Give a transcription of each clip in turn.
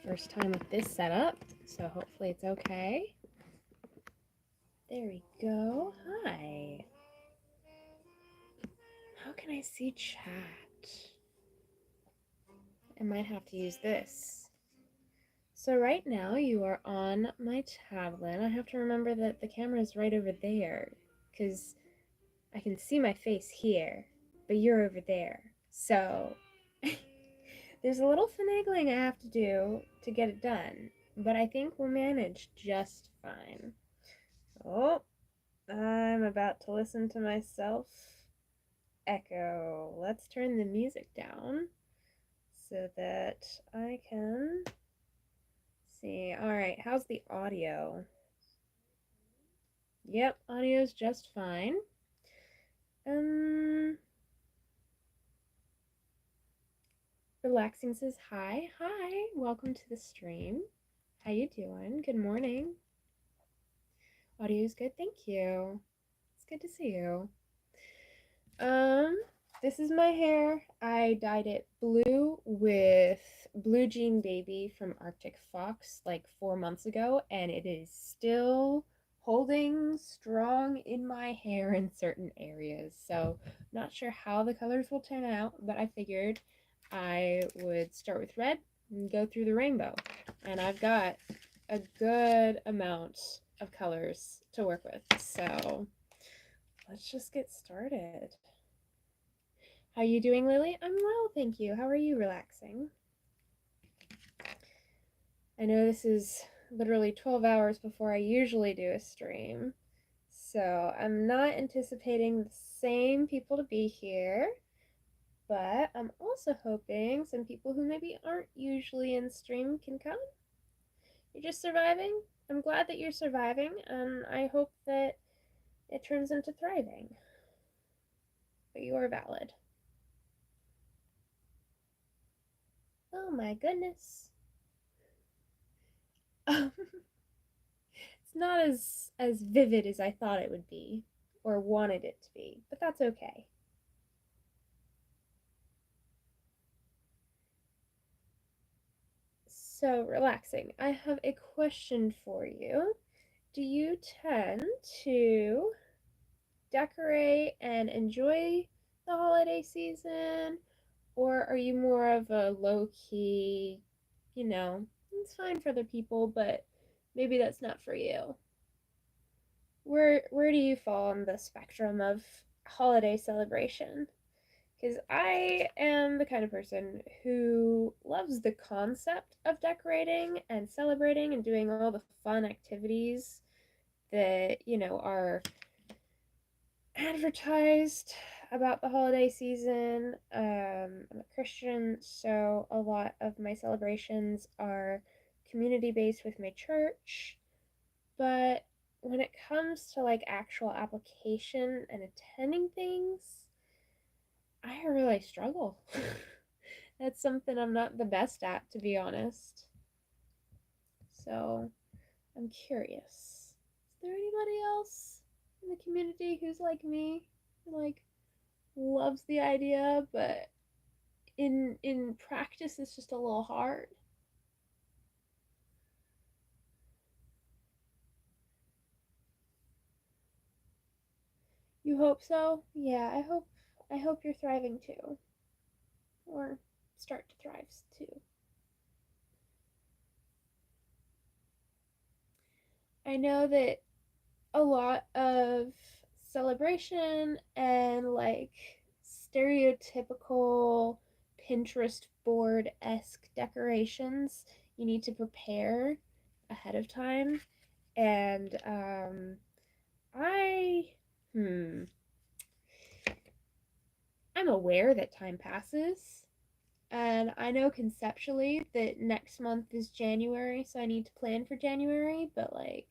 First time with this setup, so hopefully it's okay. There we go. Hi. How can I see chat? I might have to use this. So right now you are on my tablet. I have to remember that the camera is right over there because I can see my face here, but you're over there. So there's a little finagling I have to do to get it done, but I think we'll manage just fine. Oh, I'm about to listen to myself echo. Let's turn the music down so that I can see. All right, how's the audio? Yep, audio's just fine. Relaxing says hi. Hi, welcome to the stream. How you doing? Good morning. Audio's good, thank you. It's good to see you. This is my hair. I dyed it blue with Blue Jean Baby from Arctic Fox like 4 months ago, and it is still holding strong in my hair in certain areas. So, not sure how the colors will turn out, but I figured I would start with red and go through the rainbow. And I've got a good amount of colors to work with. So, let's just get started. How you doing, Lily? I'm well, thank you. How are you relaxing? I know this is literally 12 hours before I usually do a stream, so I'm not anticipating the same people to be here, but I'm also hoping some people who maybe aren't usually in stream can come. You're just surviving? I'm glad that you're surviving, and I hope that it turns into thriving. But you are valid. Oh my goodness. It's not as vivid as I thought it would be, or wanted it to be, but that's okay. So, relaxing. I have a question for you. Do you tend to decorate and enjoy the holiday season, or are you more of a low-key, it's fine for other people, but maybe that's not for you? Where do you fall on the spectrum of holiday celebration? Because I am the kind of person who loves the concept of decorating and celebrating and doing all the fun activities that, are advertised about the holiday season. I'm a Christian, so a lot of my celebrations are community-based with my church, but when it comes to like actual application and attending things, I really struggle. That's something I'm not the best at, to be honest. So, I'm curious. Is there anybody else in the community who's like me? Like, loves the idea, but in practice it's just a little hard? You hope so? Yeah, I hope you're thriving too. Or start to thrive too. I know that a lot of celebration and like stereotypical Pinterest board-esque decorations you need to prepare ahead of time. And I I'm aware that time passes, and I know conceptually that next month is January, so I need to plan for January, but like,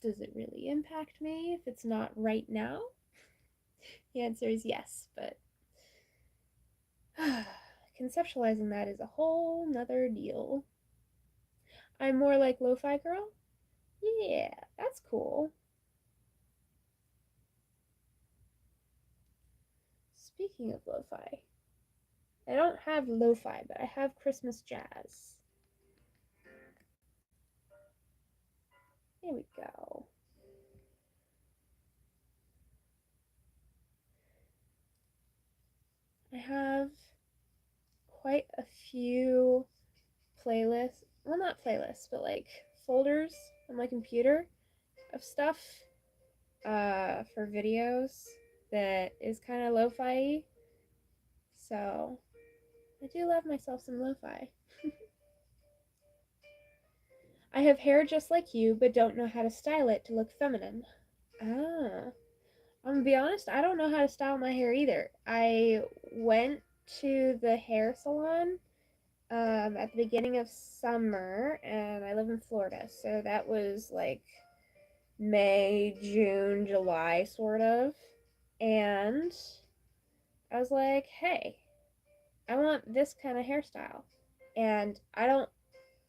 does it really impact me if it's not right now? The answer is yes, but conceptualizing that is a whole nother deal. I'm more like lo-fi girl? Yeah, that's cool. Speaking of lo-fi, I don't have lo-fi, but I have Christmas jazz. Here we go. I have quite a few playlists. Well, not playlists, but like folders on my computer of stuff for videos that is kind of lo-fi. So I do love myself some lo-fi. I have hair just like you, but don't know how to style it to look feminine. Ah. I'm gonna be honest, I don't know how to style my hair either. I went to the hair salon at the beginning of summer, and I live in Florida, so that was like May, June, July, sort of. And I was like, hey, I want this kind of hairstyle, and I don't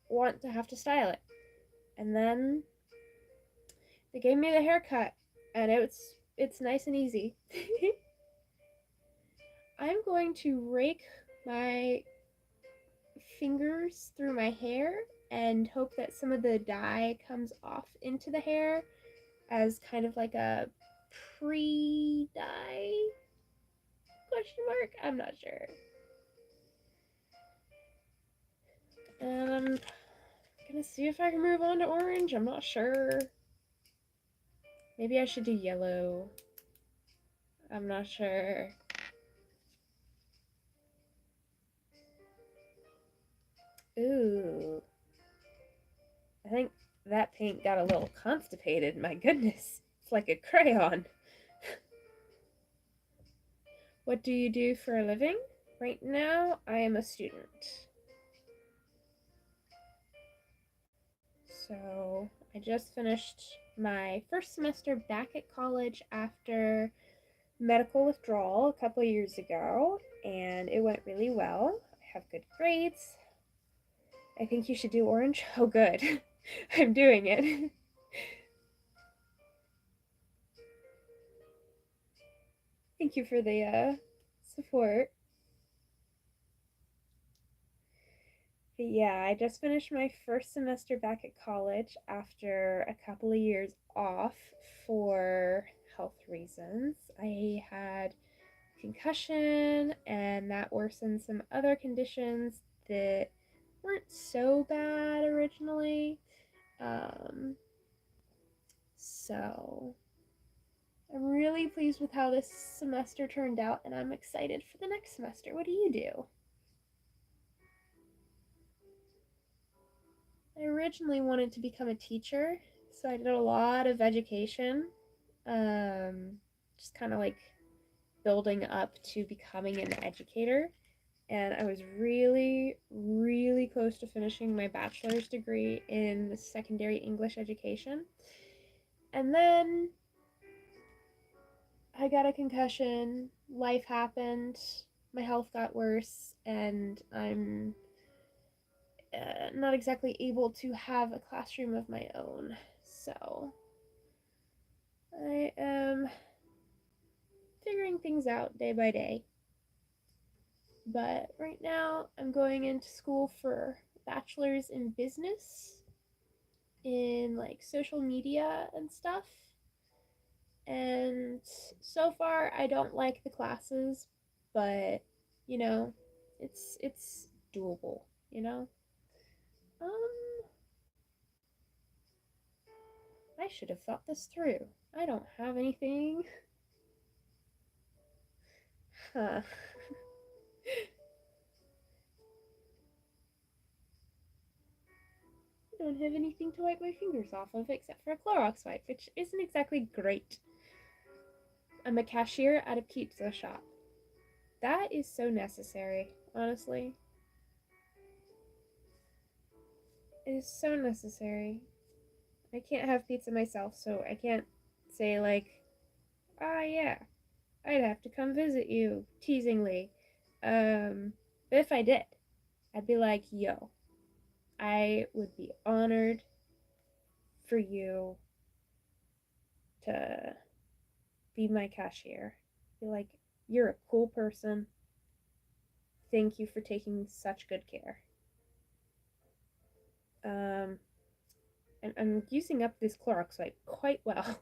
want to have to style it. And then they gave me the haircut, and it's nice and easy. I'm going to rake my fingers through my hair and hope that some of the dye comes off into the hair as kind of like a pre-dye question mark. I'm not sure. And I'm gonna see if I can move on to orange. I'm not sure. Maybe I should do yellow. I'm not sure. Ooh. I think that paint got a little constipated. My goodness. It's like a crayon. What do you do for a living? Right now, I am a student. So, I just finished my first semester back at college after medical withdrawal a couple years ago, and it went really well. I have good grades. I think you should do orange. Oh, good. I'm doing it. Thank you for the support. But yeah, I just finished my first semester back at college after a couple of years off for health reasons. I had concussion, and that worsened some other conditions that weren't so bad originally. Um, so I'm really pleased with how this semester turned out, and I'm excited for the next semester. What do you do? I originally wanted to become a teacher, so I did a lot of education, just kind of like building up to becoming an educator. And I was really, really close to finishing my bachelor's degree in secondary English education. And then I got a concussion, life happened, my health got worse, and I'm not exactly able to have a classroom of my own. So I am figuring things out day by day. But right now, I'm going into school for bachelor's in business in like social media and stuff. And so far, I don't like the classes, but you know, it's doable. You know, um, I should have thought this through. I don't have anything. Huh. I don't have anything to wipe my fingers off of except for a Clorox wipe, which isn't exactly great. I'm a cashier at a pizza shop. That is so necessary, honestly. It is so necessary. I can't have pizza myself, so I can't say, like, ah, yeah, I'd have to come visit you, teasingly. But if I did, I'd be like, yo, I would be honored for you to be my cashier. Be like, you're a cool person. thank you for taking such good care. And I'm using up this Clorox wipe quite well.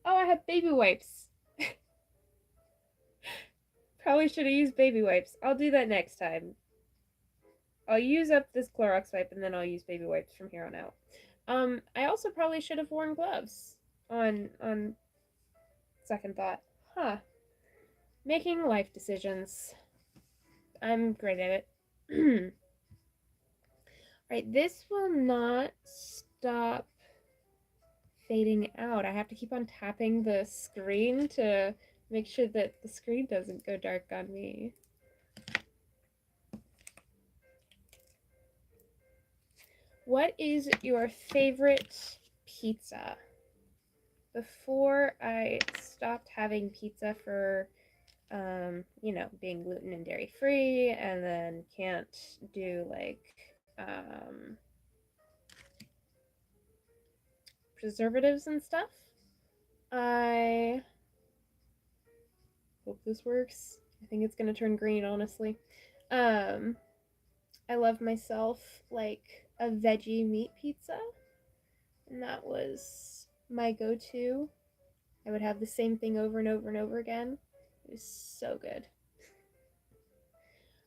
Oh, I have baby wipes. Probably should have used baby wipes. I'll do that next time. I'll use up this Clorox wipe and then I'll use baby wipes from here on out. I also probably should have worn gloves on second thought. Huh. Making life decisions. I'm great at it. Right, this will not stop fading out. I have to keep on tapping the screen to make sure that the screen doesn't go dark on me. What is your favorite pizza? Before I stopped having pizza for, being gluten and dairy free, and then can't do like preservatives and stuff, I hope this works. I think it's gonna turn green, honestly. I love myself like a veggie meat pizza, and that was my go-to. I would have the same thing over and over and over again. It was so good.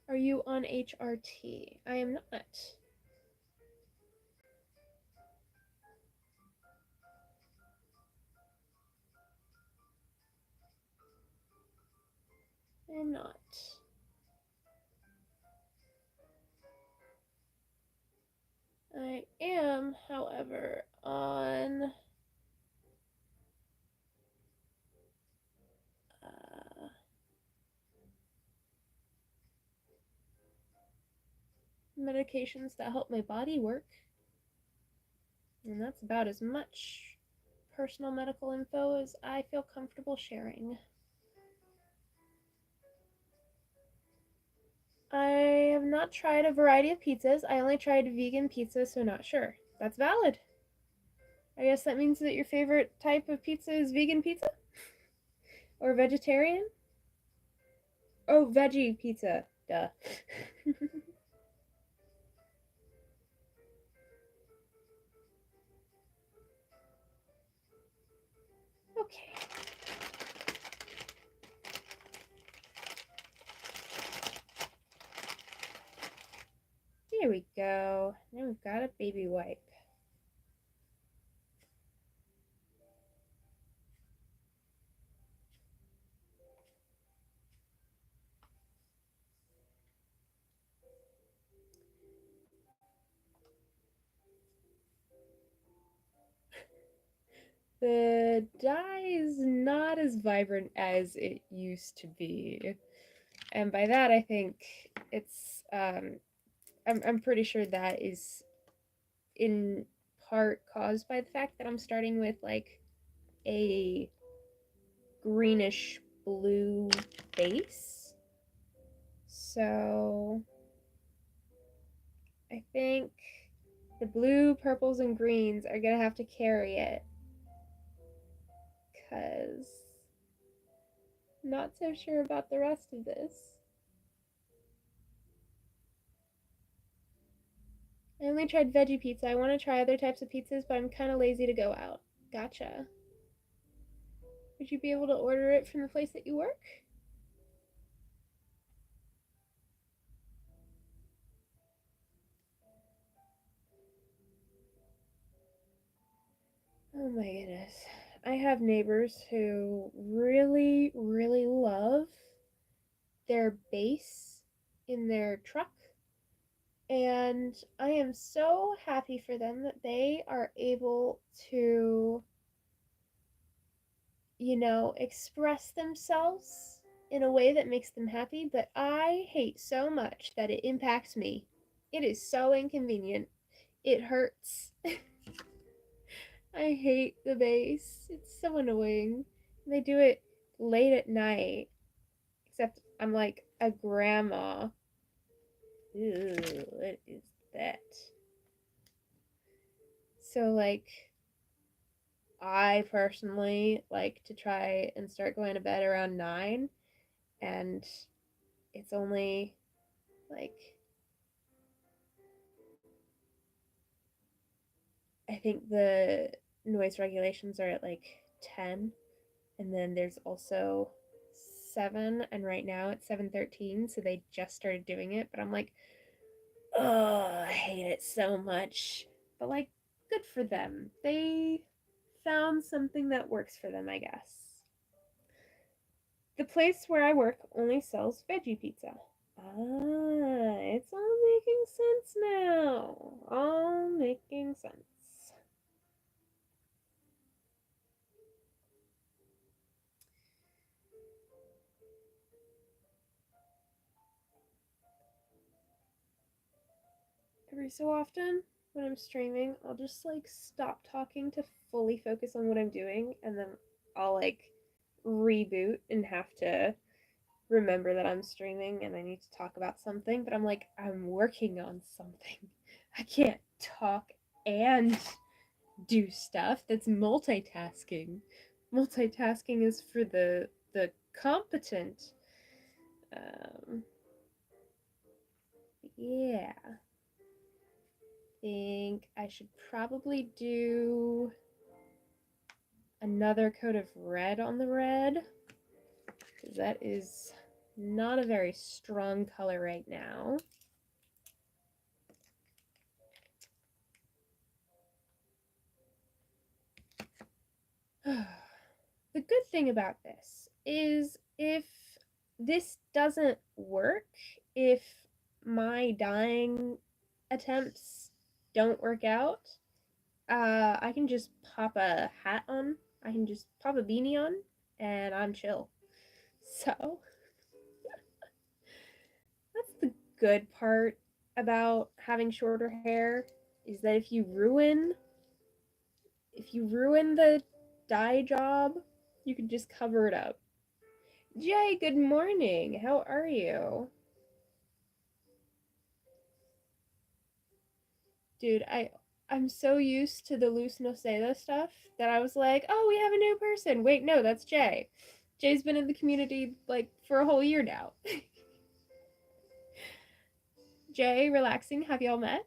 Are you on HRT? I am not. I am not. I am, however, on medications that help my body work. And that's about as much personal medical info as I feel comfortable sharing. I have not tried a variety of pizzas. I only tried vegan pizza, so not sure. That's valid. I guess that means that your favorite type of pizza is vegan pizza? Or vegetarian? Oh, veggie pizza. Duh. Okay. There we go. Now we've got a baby wipe. The dye is not as vibrant as it used to be. And by that I think it's I'm pretty sure that is in part caused by the fact that I'm starting with like a greenish blue base. So I think the blue, purples, and greens are gonna have to carry it, because I'm not so sure about the rest of this. I only tried veggie pizza. I want to try other types of pizzas, but I'm kind of lazy to go out. Gotcha. Would you be able to order it from the place that you work? Oh my goodness. I have neighbors who really, really love their bass in their truck. And I am so happy for them that they are able to, express themselves in a way that makes them happy. But I hate so much that it impacts me. It is so inconvenient. It hurts. I hate the bass. It's so annoying. They do it late at night. Except I'm like a grandma. Ew, what is that? So, like, I personally like to try and start going to bed around 9. and it's only like, I think the noise regulations are at like 10, and then there's also 7, and right now it's 7:13, so they just started doing it, but I'm like, oh, I hate it so much. But like, good for them. They found something that works for them, I guess. The place where I work only sells veggie pizza. Ah, it's all making sense now. All making sense. Every so often, when I'm streaming, I'll just like stop talking to fully focus on what I'm doing, and then I'll like reboot and have to remember that I'm streaming and I need to talk about something, but I'm like, I'm working on something. I can't talk and do stuff. That's multitasking. Multitasking is for the competent. Um, yeah. Think I should probably do another coat of red on the red, because that is not a very strong color right now. The good thing about this is if this doesn't work, if my dyeing attempts don't work out, I can just pop a hat on. I can just pop a beanie on, and I'm chill. So that's the good part about having shorter hair, is that if you ruin the dye job, you can just cover it up. Jay, good morning. How are you? Dude, I'm so used to the Luz Noceda stuff that I was like, "Oh, we have a new person." Wait, no, that's Jay. Jay's been in the community like for a whole year now. Jay, relaxing, have y'all met?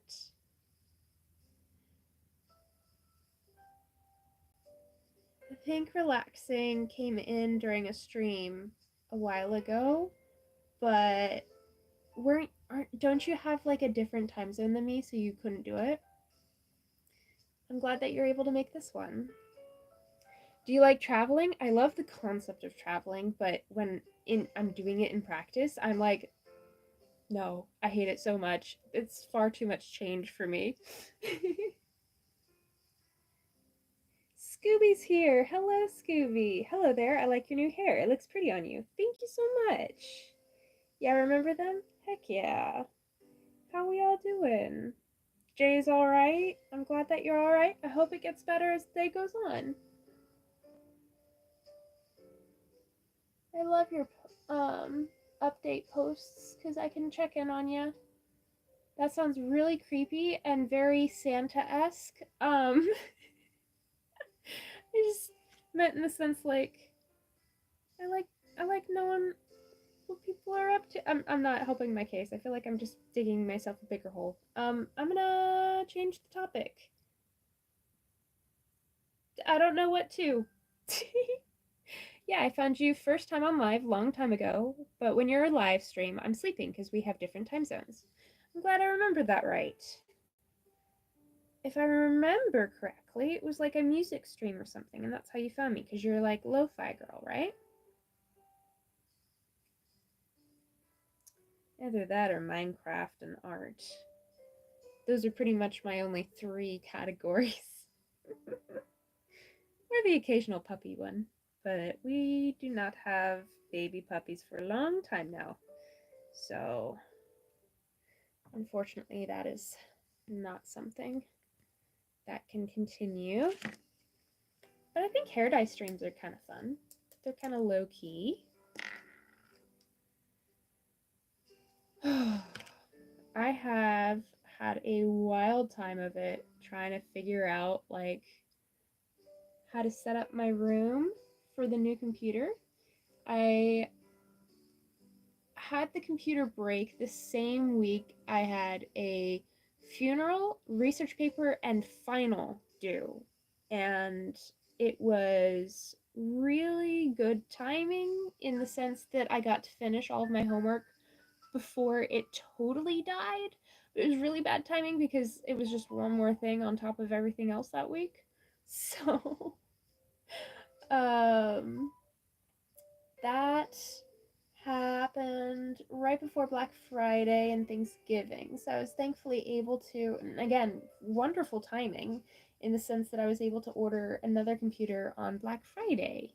I think relaxing came in during a stream a while ago, but weren't aren't don't you have like a different time zone than me, so you couldn't do it? I'm glad that you're able to make this one. Do you like traveling? I love the concept of traveling, but when I'm doing it in practice, I'm like, no, I hate it so much. It's far too much change for me. Scooby's here. Hello, Scooby. Hello there. I like your new hair. It looks pretty on you. Thank you so much. Yeah, remember them? Heck yeah. How we all doing? Jay's alright. I'm glad that you're alright. I hope it gets better as the day goes on. I love your update posts because I can check in on you. That sounds really creepy and very Santa-esque. I just meant in the sense like I like I like knowing what people are up to. I'm not helping my case. I feel like I'm just digging myself a bigger hole. I'm gonna change the topic. I don't know what to. Yeah, I found you first time on live long time ago, but when you're live stream, I'm sleeping because we have different time zones. I'm glad I remembered that right. If I remember correctly, it was like a music stream or something, and that's how you found me, because you're like lo-fi girl, right? Either that or Minecraft and art. Those are pretty much my only 3 categories. Or the occasional puppy one. But we do not have baby puppies for a long time now. So, unfortunately, that is not something that can continue. But I think hair dye streams are kind of fun. They're kind of low key. I have had a wild time of it trying to figure out like how to set up my room for the new computer. I had the computer break the same week I had a funeral, research paper, and final due. And it was really good timing in the sense that I got to finish all of my homework before it totally died. It was really bad timing because it was just one more thing on top of everything else that week. So, um, that happened right before Black Friday and Thanksgiving. So I was thankfully able to, and again, wonderful timing in the sense that I was able to order another computer on Black Friday.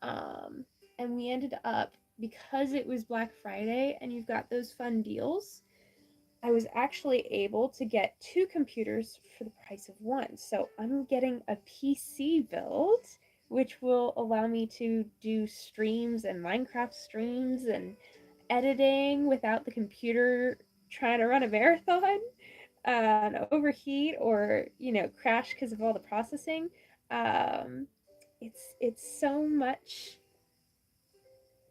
Um, and we ended up, because it was Black Friday and you've got those fun deals, I was actually able to get two computers for the price of one. So I'm getting a PC build, which will allow me to do streams and Minecraft streams and editing without the computer trying to run a marathon and overheat or crash because of all the processing. Um, it's so much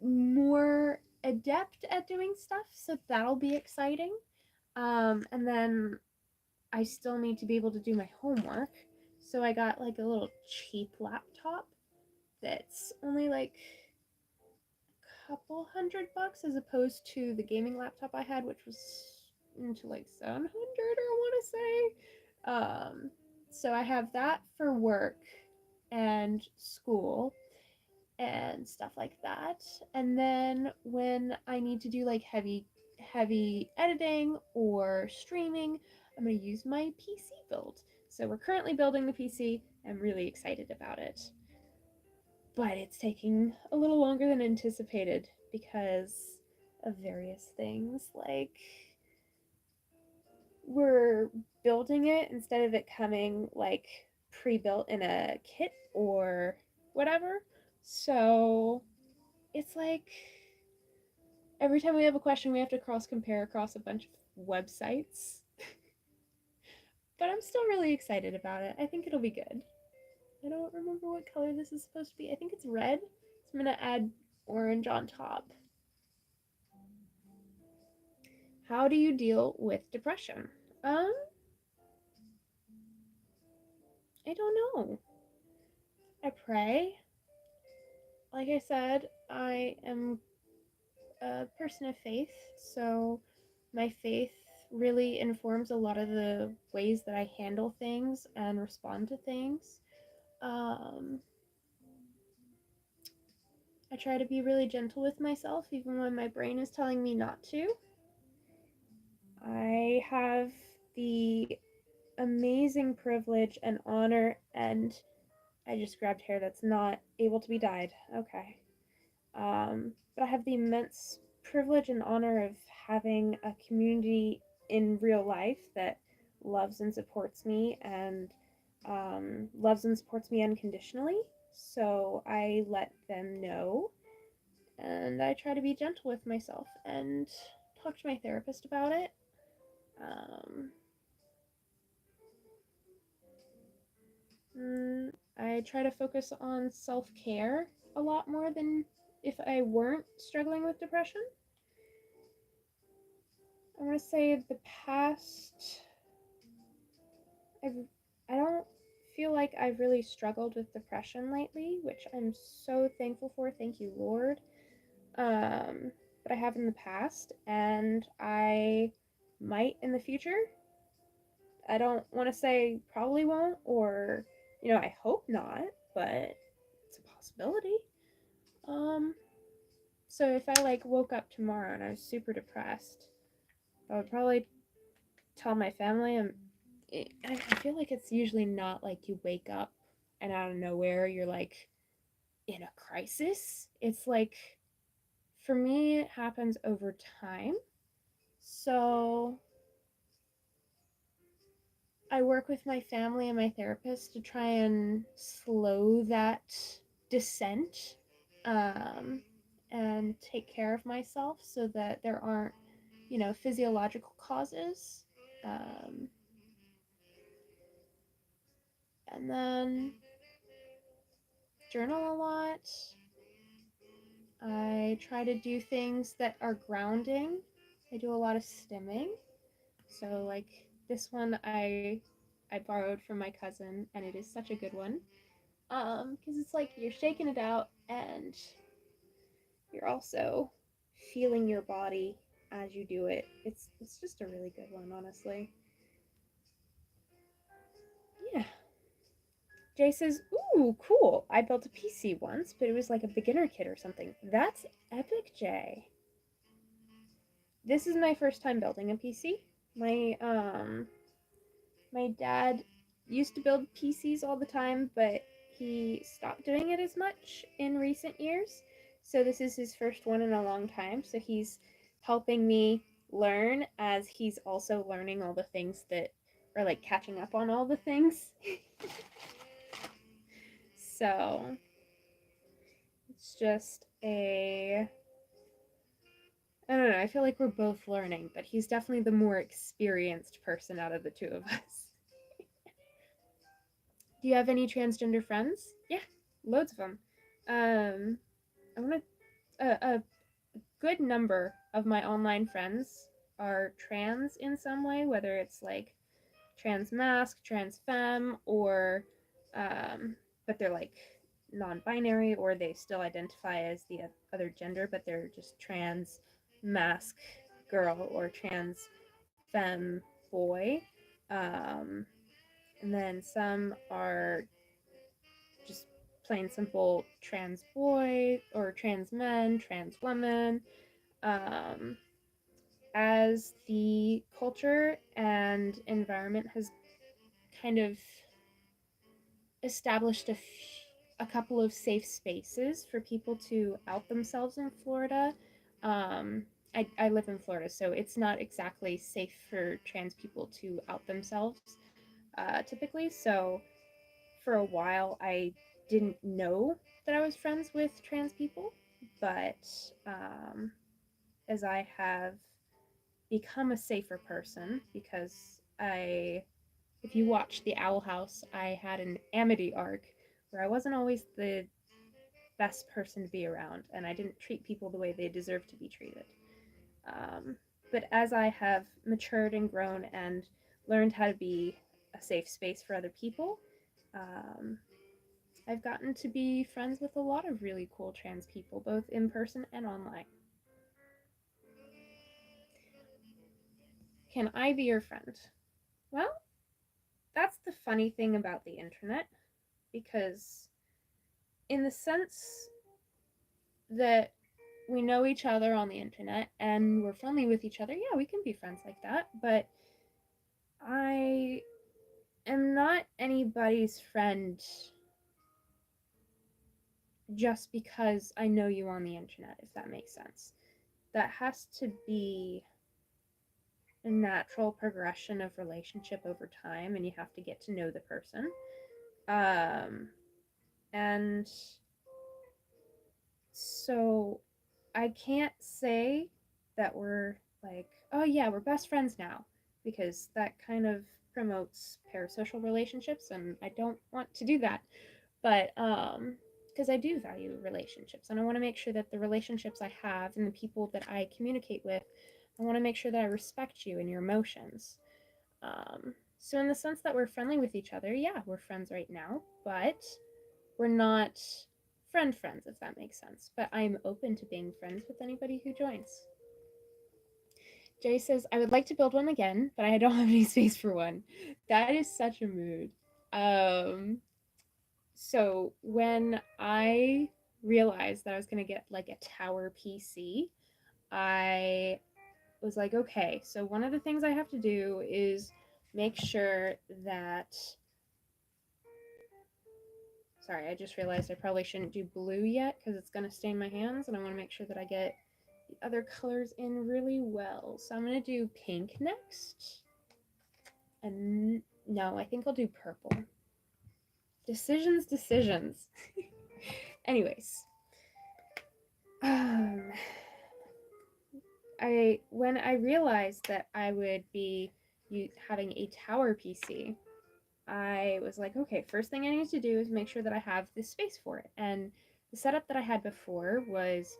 more adept at doing stuff, so that'll be exciting. And then I still need to be able to do my homework. So I got like a little cheap laptop that's only like a couple $100 as opposed to the gaming laptop I had, which was into like 700, I want to say. So I have that for work and school and stuff like that. And then when I need to do like heavy editing or streaming, I'm going to use my PC build. So we're currently building the PC. I'm really excited about it. But it's taking a little longer than anticipated because of various things. Like, we're building it instead of it coming like pre-built in a kit or whatever. So it's like every time we have a question, we have to cross compare across a bunch of websites. But I'm still really excited about it. I think it'll be good. I don't remember what color this is supposed to be. I think it's red. So I'm going to add orange on top. How do you deal with depression? I don't know. I pray. Like I said, I am a person of faith, so my faith really informs a lot of the ways that I handle things and respond to things. Um, I try to be really gentle with myself, even when my brain is telling me not to. I have the amazing privilege and honor, and I just grabbed hair that's not able to be dyed. Okay. But I have the immense privilege and honor of having a community in real life that loves and supports me and loves and supports me unconditionally. So I let them know, and I try to be gentle with myself and talk to my therapist about it. Um, I try to focus on self care a lot more than if I weren't struggling with depression. I want to say the past, I've, I don't feel like I've really struggled with depression lately, which I'm so thankful for. Thank you, Lord. But I have in the past, and I might in the future. I don't want to say probably won't, or, I hope not, but it's a possibility. Um, so if I like woke up tomorrow and I was super depressed, I would probably tell my family. I feel like it's usually not like you wake up and out of nowhere you're like in a crisis. It's like, for me, it happens over time. So I work with my family and my therapist to try and slow that descent, um, and take care of myself so that there aren't, physiological causes. Um, and then journal a lot. I try to do things that are grounding. I do a lot of stimming. So like this one I borrowed from my cousin and it is such a good one. Cuz it's like you're shaking it out and you're also feeling your body as you do it. It's just a really good one, honestly. Yeah. Jay says, "Ooh, cool. I built a PC once, but it was like a beginner kit or something." That's epic, Jay. This is my first time building a PC. My dad used to build PCs all the time, but he stopped doing it as much in recent years. So this is his first one in a long time. So he's helping me learn as he's also learning all the things that are like catching up on all the things. So it's just a I don't know, I feel like we're both learning, but he's definitely the more experienced person out of the two of us. Do you have any transgender friends? Yeah, loads of them. I want to. A good number of my online friends are trans in some way, whether it's like trans mask, trans femme, or but they're like non-binary, or they still identify as the other gender, but they're just trans mask girl or trans femme boy. Um, and then some are just plain simple trans boy or trans men, trans women. Um, as the culture and environment has kind of established a couple of safe spaces for people to out themselves in Florida. I live in Florida, so it's not exactly safe for trans people to out themselves typically. So for a while, I didn't know that I was friends with trans people, but as I have become a safer person, because if you watch The Owl House, I had an Amity arc where I wasn't always the best person to be around, and I didn't treat people the way they deserve to be treated. Um, but as I have matured and grown and learned how to be a safe space for other people, um, I've gotten to be friends with a lot of really cool trans people, both in person and online. Can I be your friend? Well, that's the funny thing about the internet, because in the sense that we know each other on the internet and we're friendly with each other, yeah, we can be friends like that, but I am not anybody's friend just because I know you on the internet, if that makes sense. That has to be a natural progression of relationship over time, and you have to get to know the person. Um, and so I can't say that we're like, oh yeah, we're best friends now, because that kind of promotes parasocial relationships, and I don't want to do that. But because I do value relationships, and I want to make sure that the relationships I have and the people that I communicate with, I want to make sure that I respect you and your emotions. So in the sense that we're friendly with each other, yeah, we're friends right now, but we're not friends, if that makes sense. But I'm open to being friends with anybody who joins. Jay says, I would like to build one again, but I don't have any space for one. That is such a mood. Um, so when I realized that I was going to get like a tower PC, I was like, okay, so one of the things I have to do is make sure that. Sorry, I just realized I probably shouldn't do blue yet because it's going to stain my hands, and I want to make sure that I get the other colors in really well. So I'm going to do pink next. And no, I think I'll do purple. Decisions. Anyways, um, when I realized that I would be having a tower PC, I was like, okay, first thing I need to do is make sure that I have the space for it. And the setup that I had before was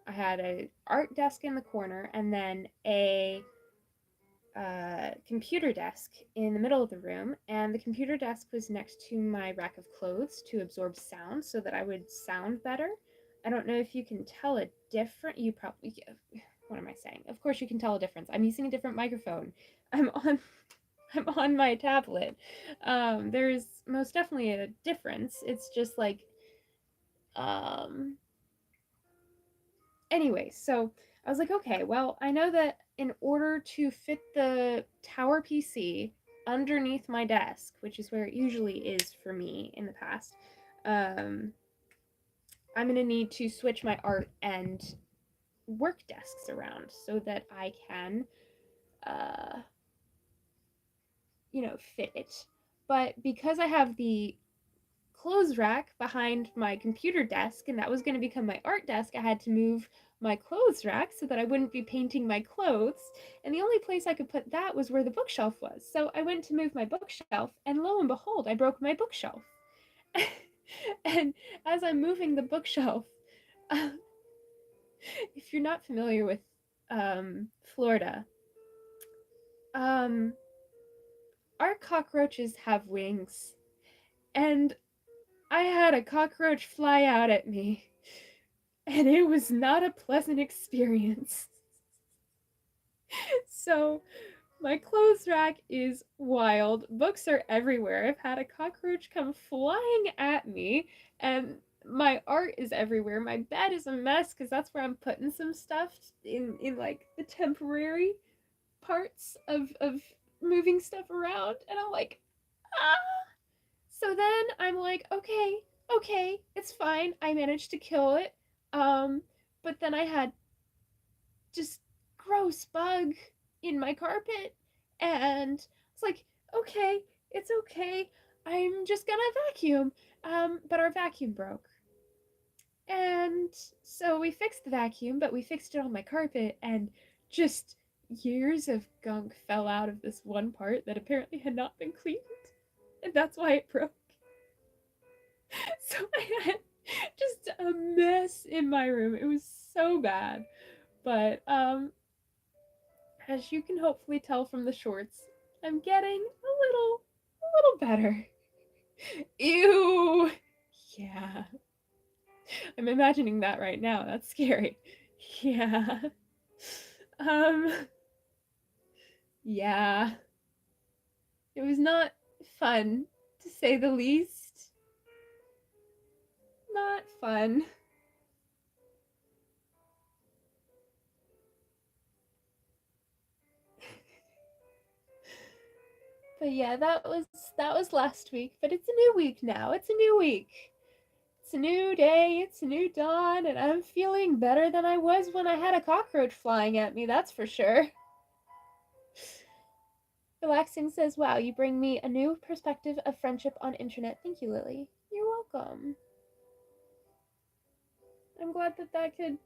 I had a art desk in the corner and then a computer desk in the middle of the room, and the computer desk was next to my rack of clothes to absorb sound so that I would sound better. I don't know if you can tell a difference. You probably, what am I saying? Of course you can tell a difference. I'm using a different microphone. I'm on I'm on my tablet. There's most definitely a difference. It's just like um anyway, so I was like, okay, well, I know that in order to fit the tower PC underneath my desk, which is where it usually is for me in the past, um, I'm going to need to switch my art and work desks around so that I can, uh, fit it. But because I have the clothes rack behind my computer desk, and that was going to become my art desk, I had to move my clothes rack so that I wouldn't be painting my clothes. And the only place I could put that was where the bookshelf was. So I went to move my bookshelf, and lo and behold, I broke my bookshelf. And as I'm moving the bookshelf, uh, if you're not familiar with Florida, um, our cockroaches have wings. And I had a cockroach fly out at me, and it was not a pleasant experience. So, my clothes rack is wild. Books are everywhere. I've had a cockroach come flying at me, and my art is everywhere. My bed is a mess because that's where I'm putting some stuff in like the temporary parts of moving stuff around, and I'm like, ah. So then I'm like, okay, it's fine. I managed to kill it. Um, but then I had just gross bug in my carpet, and it's like, okay, it's okay. I'm just gonna vacuum. But our vacuum broke. And so we fixed the vacuum, but we fixed it on my carpet, and just years of gunk fell out of this one part that apparently had not been cleaned. And that's why it broke. So I had just a mess in my room. It was so bad. But as you can hopefully tell from the shorts, I'm getting a little better. Ew. Yeah. I'm imagining that right now. That's scary. Yeah. Um yeah. It was not fun, to say the least. Not fun. But yeah, that was last week, but it's a new week now. It's a new week. It's a new day, it's a new dawn, and I'm feeling better than I was when I had a cockroach flying at me, that's for sure. Relaxing says, wow, you bring me a new perspective of friendship on internet. Thank you, Lily. You're welcome. I'm glad that that could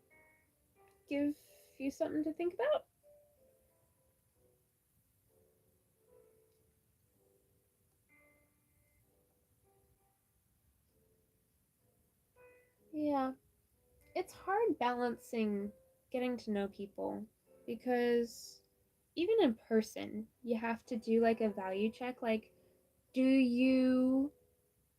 give you something to think about. Yeah. It's hard balancing getting to know people because even in person, you have to do like a value check. Like, do you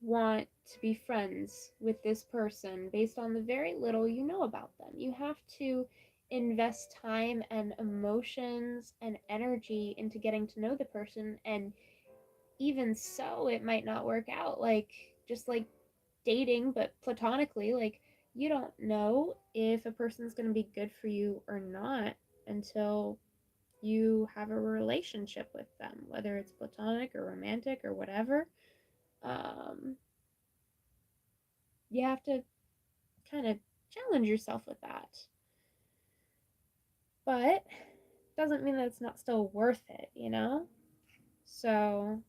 want to be friends with this person based on the very little you know about them? You have to invest time and emotions and energy into getting to know the person, and even so, it might not work out. Like, just like dating, but platonically, like, you don't know if a person's going to be good for you or not until you have a relationship with them, whether it's platonic or romantic or whatever. Um, you have to kind of challenge yourself with that. But doesn't mean that it's not still worth it, you know? So,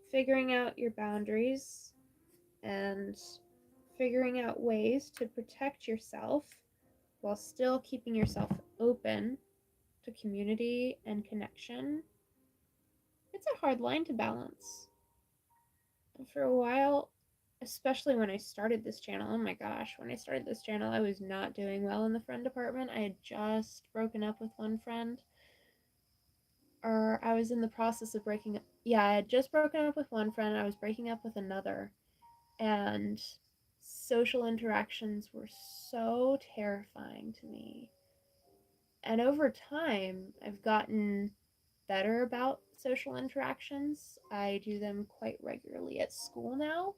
figuring out your boundaries and figuring out ways to protect yourself while still keeping yourself open to community and connection. It's a hard line to balance. And for a while, especially when I started this channel. Oh my gosh, when I started this channel, I was not doing well in the friend department. I had just broken up with one friend, or I was in the process of breaking up. Yeah, I had just broken up with one friend. I was breaking up with another, and social interactions were so terrifying to me. And over time, I've gotten better about social interactions. I do them quite regularly at school now,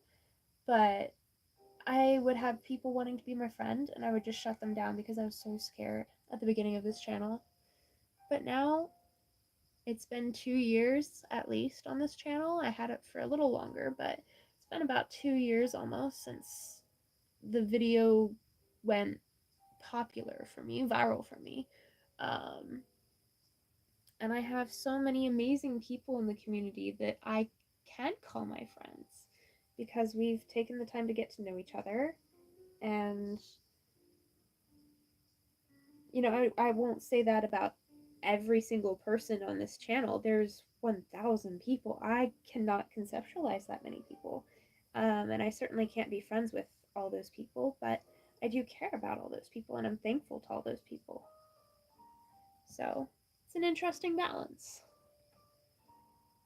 but I would have people wanting to be my friend, and I would just shut them down because I was so scared at the beginning of this channel. But now it's been 2 years at least on this channel. I had it for a little longer, but it's been about 2 years almost since the video went popular for me, viral for me. Um, and I have so many amazing people in the community that I can call my friends because we've taken the time to get to know each other. And I won't say that about every single person on this channel. There's 1,000 people. I cannot conceptualize that many people. And I certainly can't be friends with all those people, but I do care about all those people, and I'm thankful to all those people. So it's an interesting balance.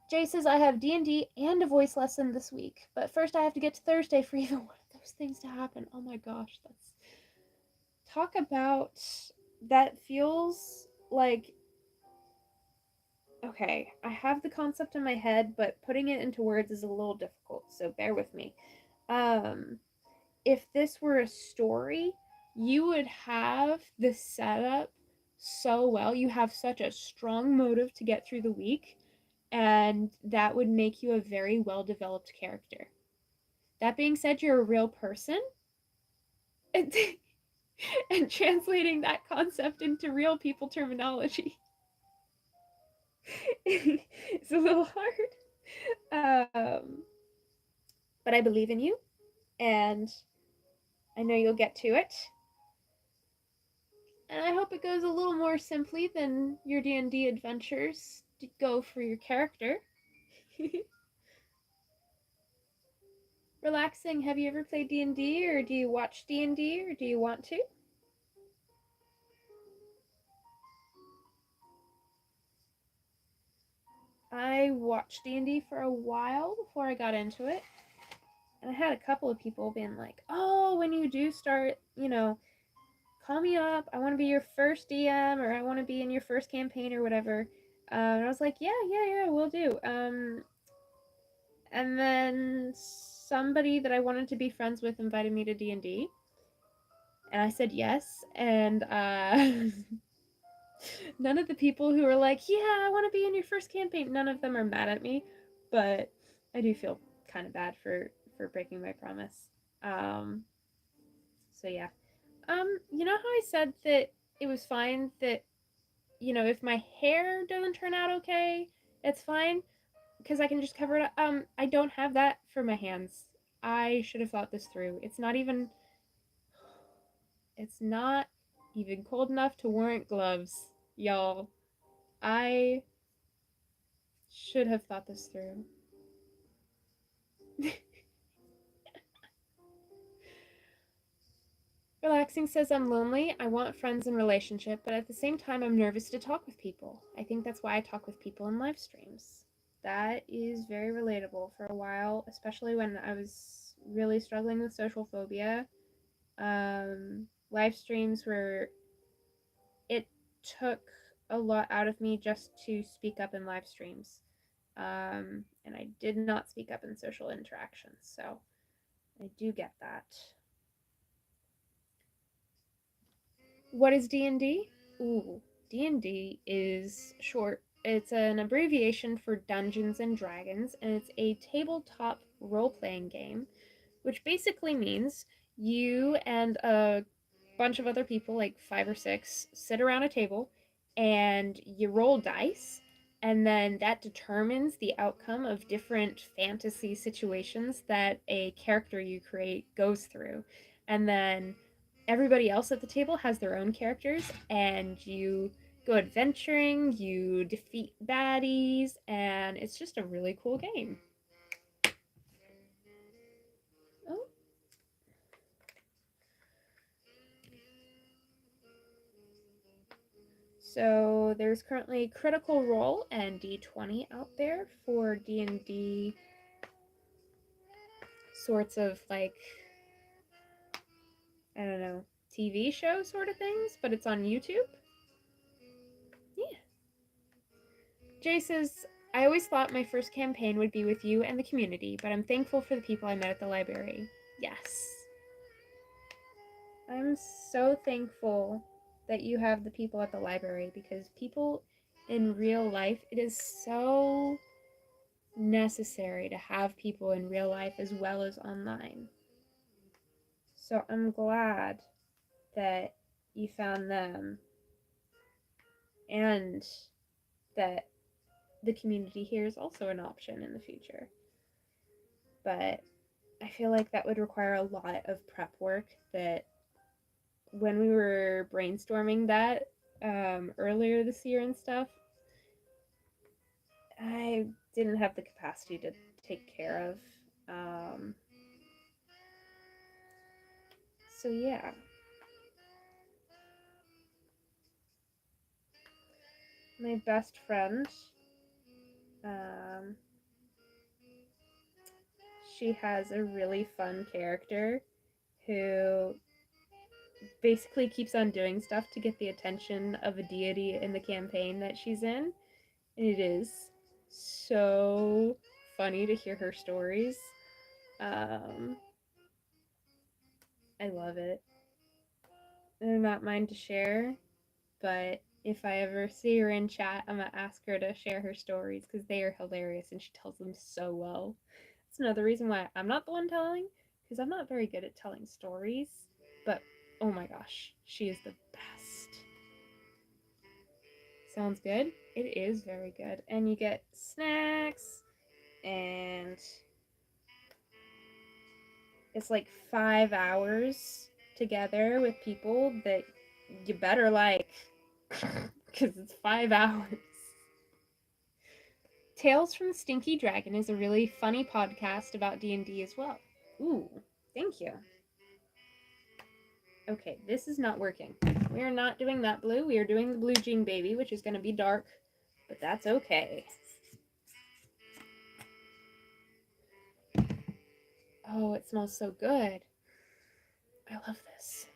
Jay says I have D&D and a voice lesson this week, but first I have to get to Thursday for even one of those things to happen. Oh my gosh, that's... Talk about... That feels like... Okay, I have the concept in my head, but putting it into words is a little difficult, so bear with me. Um, if this were a story, you would have the setup so well. You have such a strong motive to get through the week, and that would make you a very well-developed character. That being said, you're a real person, and, and translating that concept into real people terminology is a little hard. But I believe in you, and I know you'll get to it. And I hope it goes a little more simply than your D&D adventures to go for your character. Relaxing, have you ever played D&D, or do you watch D&D, or do you want to? I watched D&D for a while before I got into it. And I had a couple of people being like, oh, when you do start, call me up. I want to be your first DM, or I want to be in your first campaign or whatever. And I was like, yeah, we'll do. And then somebody that I wanted to be friends with invited me to D&D. And I said yes. And none of the people who were like, yeah, I want to be in your first campaign, none of them are mad at me. But I do feel kind of bad for breaking my promise. So yeah. You know how I said that it was fine that, if my hair doesn't turn out okay, it's fine because I can just cover it up. I don't have that for my hands. I should have thought this through. It's not even cold enough to warrant gloves, y'all. I should have thought this through. Relaxing says I'm lonely. I want friends and relationship, but at the same time I'm nervous to talk with people. I think that's why I talk with people in live streams. That is very relatable. For a while, especially when I was really struggling with social phobia, live streams were... It took a lot out of me just to speak up in live streams. And I did not speak up in social interactions, so I do get that. What is D&D? Ooh, D&D is short. It's an abbreviation for Dungeons and Dragons, and it's a tabletop role-playing game, which basically means you and a bunch of other people, like 5 or 6, sit around a table and you roll dice, and then that determines the outcome of different fantasy situations that a character you create goes through. And then everybody else at the table has their own characters, and you go adventuring, you defeat baddies, and it's just a really cool game. So there's currently Critical Role and D20 out there for D&D sorts of like, I don't know, TV show sort of things, but it's on YouTube. Yeah. Jay says, I always thought my first campaign would be with you and the community, but I'm thankful for the people I met at the library. Yes. I'm so thankful that you have the people at the library, because people in real life, it is so necessary to have people in real life as well as online. So I'm glad that you found them and that the community here is also an option in the future. But I feel like that would require a lot of prep work that when we were brainstorming that earlier this year and stuff, I didn't have the capacity to take care of. So yeah. My best friend, um, she has a really fun character who basically keeps on doing stuff to get the attention of a deity in the campaign that she's in. And it is so funny to hear her stories. I love it. They're not mine to share, but if I ever see her in chat, I'm gonna ask her to share her stories because they are hilarious and she tells them so well. That's another reason why I'm not the one telling, because I'm not very good at telling stories, but oh my gosh, she is the best. Sounds good? It is very good. And you get snacks, and it's like 5 hours together with people that you better like, because it's 5 hours. Tales from the Stinky Dragon is a really funny podcast about D&D as well. Ooh, thank you. Okay, this is not working. We are not doing that blue. We are doing the Blue Jean Baby, which is going to be dark, but that's okay. Oh, it smells so good. I love this.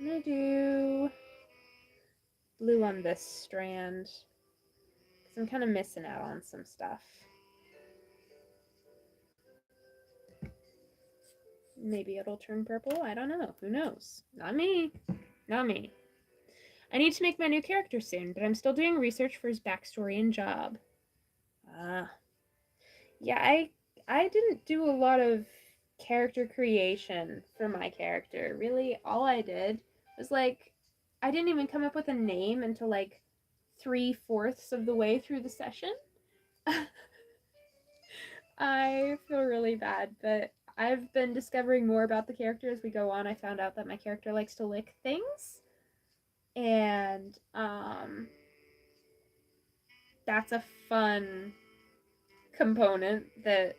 I'm going to do blue on this strand because I'm kind of missing out on some stuff. Maybe it'll turn purple. I don't know. Who knows? Not me. Not me. I need to make my new character soon, but I'm still doing research for his backstory and job. Yeah, I didn't do a lot of character creation for my character. Really, all I did was like, I didn't even come up with a name until like 3/4 of the way through the session. I feel really bad, but I've been discovering more about the character as we go on. I found out that my character likes to lick things, and that's a fun component that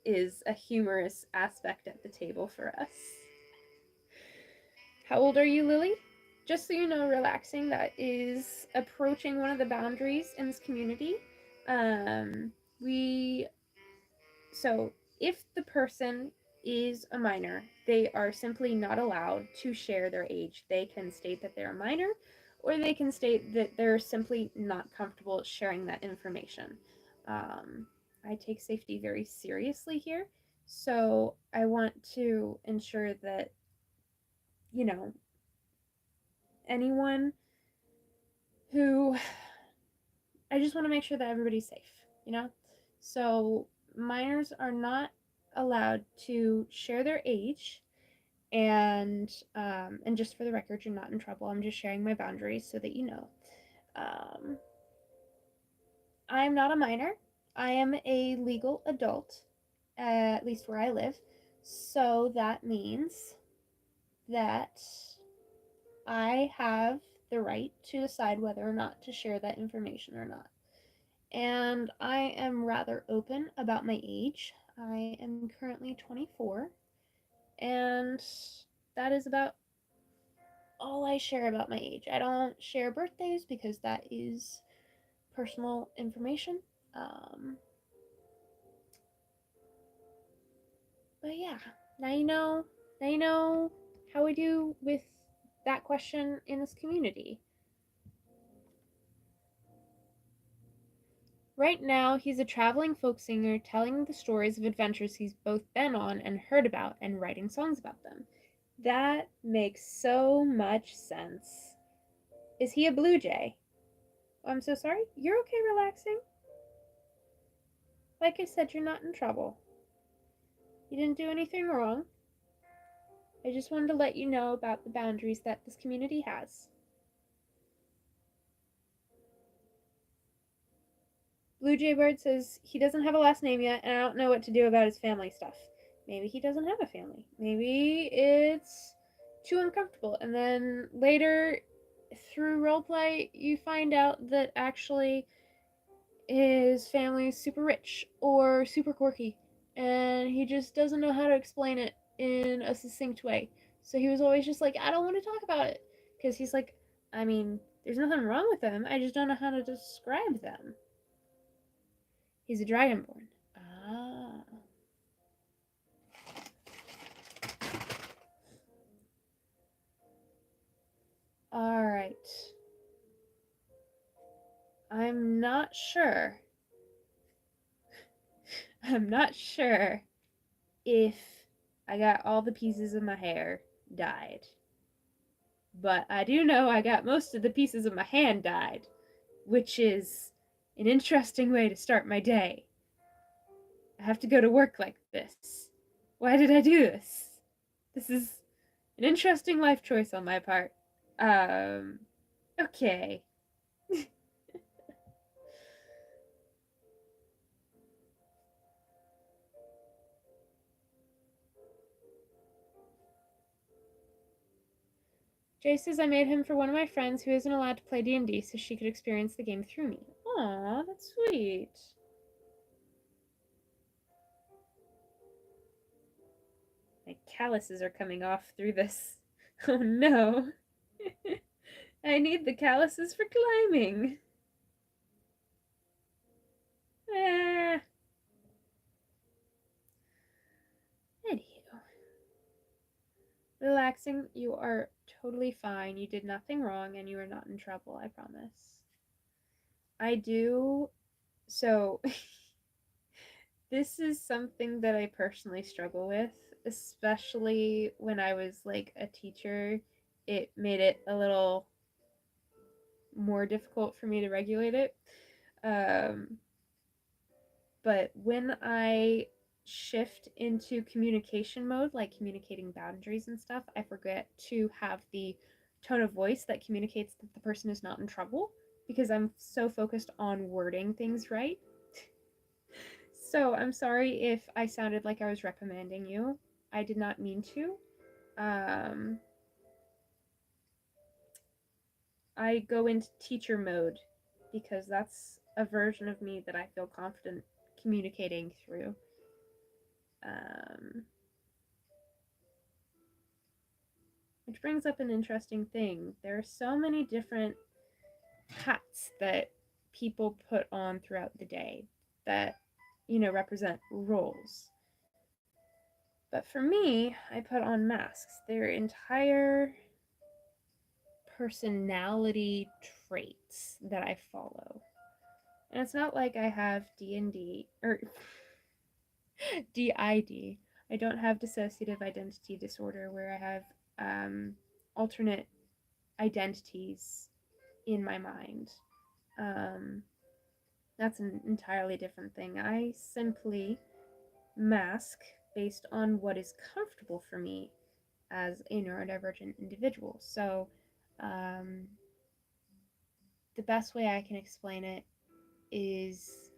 is a humorous aspect at the table for us. How old are you, Lily? Just so you know, relaxing, that is approaching one of the boundaries in this community. So if the person is a minor, they are simply not allowed to share their age. They can state that they're a minor, or they can state that they're simply not comfortable sharing that information. I take safety very seriously here, so I want to ensure that, you know, anyone who, I just want to make sure that everybody's safe, you know? So minors are not allowed to share their age, and just for the record, you're not in trouble. I'm just sharing my boundaries so that you know. I am not a minor. I am a legal adult, at least where I live. So that means that I have the right to decide whether or not to share that information or not. And I am rather open about my age. I am currently 24, and that is about all I share about my age. I don't share birthdays because that is personal information. Um, but yeah, now you know. Now you know how we do with that question in this community. Right now, he's a traveling folk singer telling the stories of adventures he's both been on and heard about and writing songs about them. That makes so much sense. Is he a blue jay? Oh, I'm so sorry. You're okay relaxing? Like I said, you're not in trouble. You didn't do anything wrong. I just wanted to let you know about the boundaries that this community has. Blue Jay Bird says he doesn't have a last name yet, and I don't know what to do about his family stuff. Maybe he doesn't have a family. Maybe it's too uncomfortable. And then later, through roleplay, you find out that actually his family is super rich or super quirky, and he just doesn't know how to explain it in a succinct way. So he was always just like, I don't want to talk about it. Because he's like, I mean, there's nothing wrong with them. I just don't know how to describe them. He's a dragonborn. Ah. Alright. I'm not sure. I'm not sure if I got all the pieces of my hair dyed. But I do know I got most of the pieces of my hand dyed, which is an interesting way to start my day. I have to go to work like this. Why did I do this? This is an interesting life choice on my part. Okay. Jay says I made him for one of my friends who isn't allowed to play D&D so she could experience the game through me. Aw, that's sweet. My calluses are coming off through this. Oh no. I need the calluses for climbing. Ah. Anywho. Relaxing, you are totally fine. You did nothing wrong and you are not in trouble, I promise. I do. So, this is something that I personally struggle with, especially when I was like a teacher. It made it a little more difficult for me to regulate it. Um, but when I shift into communication mode, like communicating boundaries and stuff, I forget to have the tone of voice that communicates that the person is not in trouble because I'm so focused on wording things right. So I'm sorry if I sounded like I was reprimanding you. I did not mean to. Um, I go into teacher mode because that's a version of me that I feel confident communicating through. Um, which brings up an interesting thing. There are so many different hats that people put on throughout the day that, represent roles. But for me, I put on masks. They're entire personality traits that I follow. And it's not like I have D&D or DID. I don't have dissociative identity disorder where I have alternate identities in my mind. Um, that's an entirely different thing. I simply mask based on what is comfortable for me as a neurodivergent individual. So, the best way I can explain it is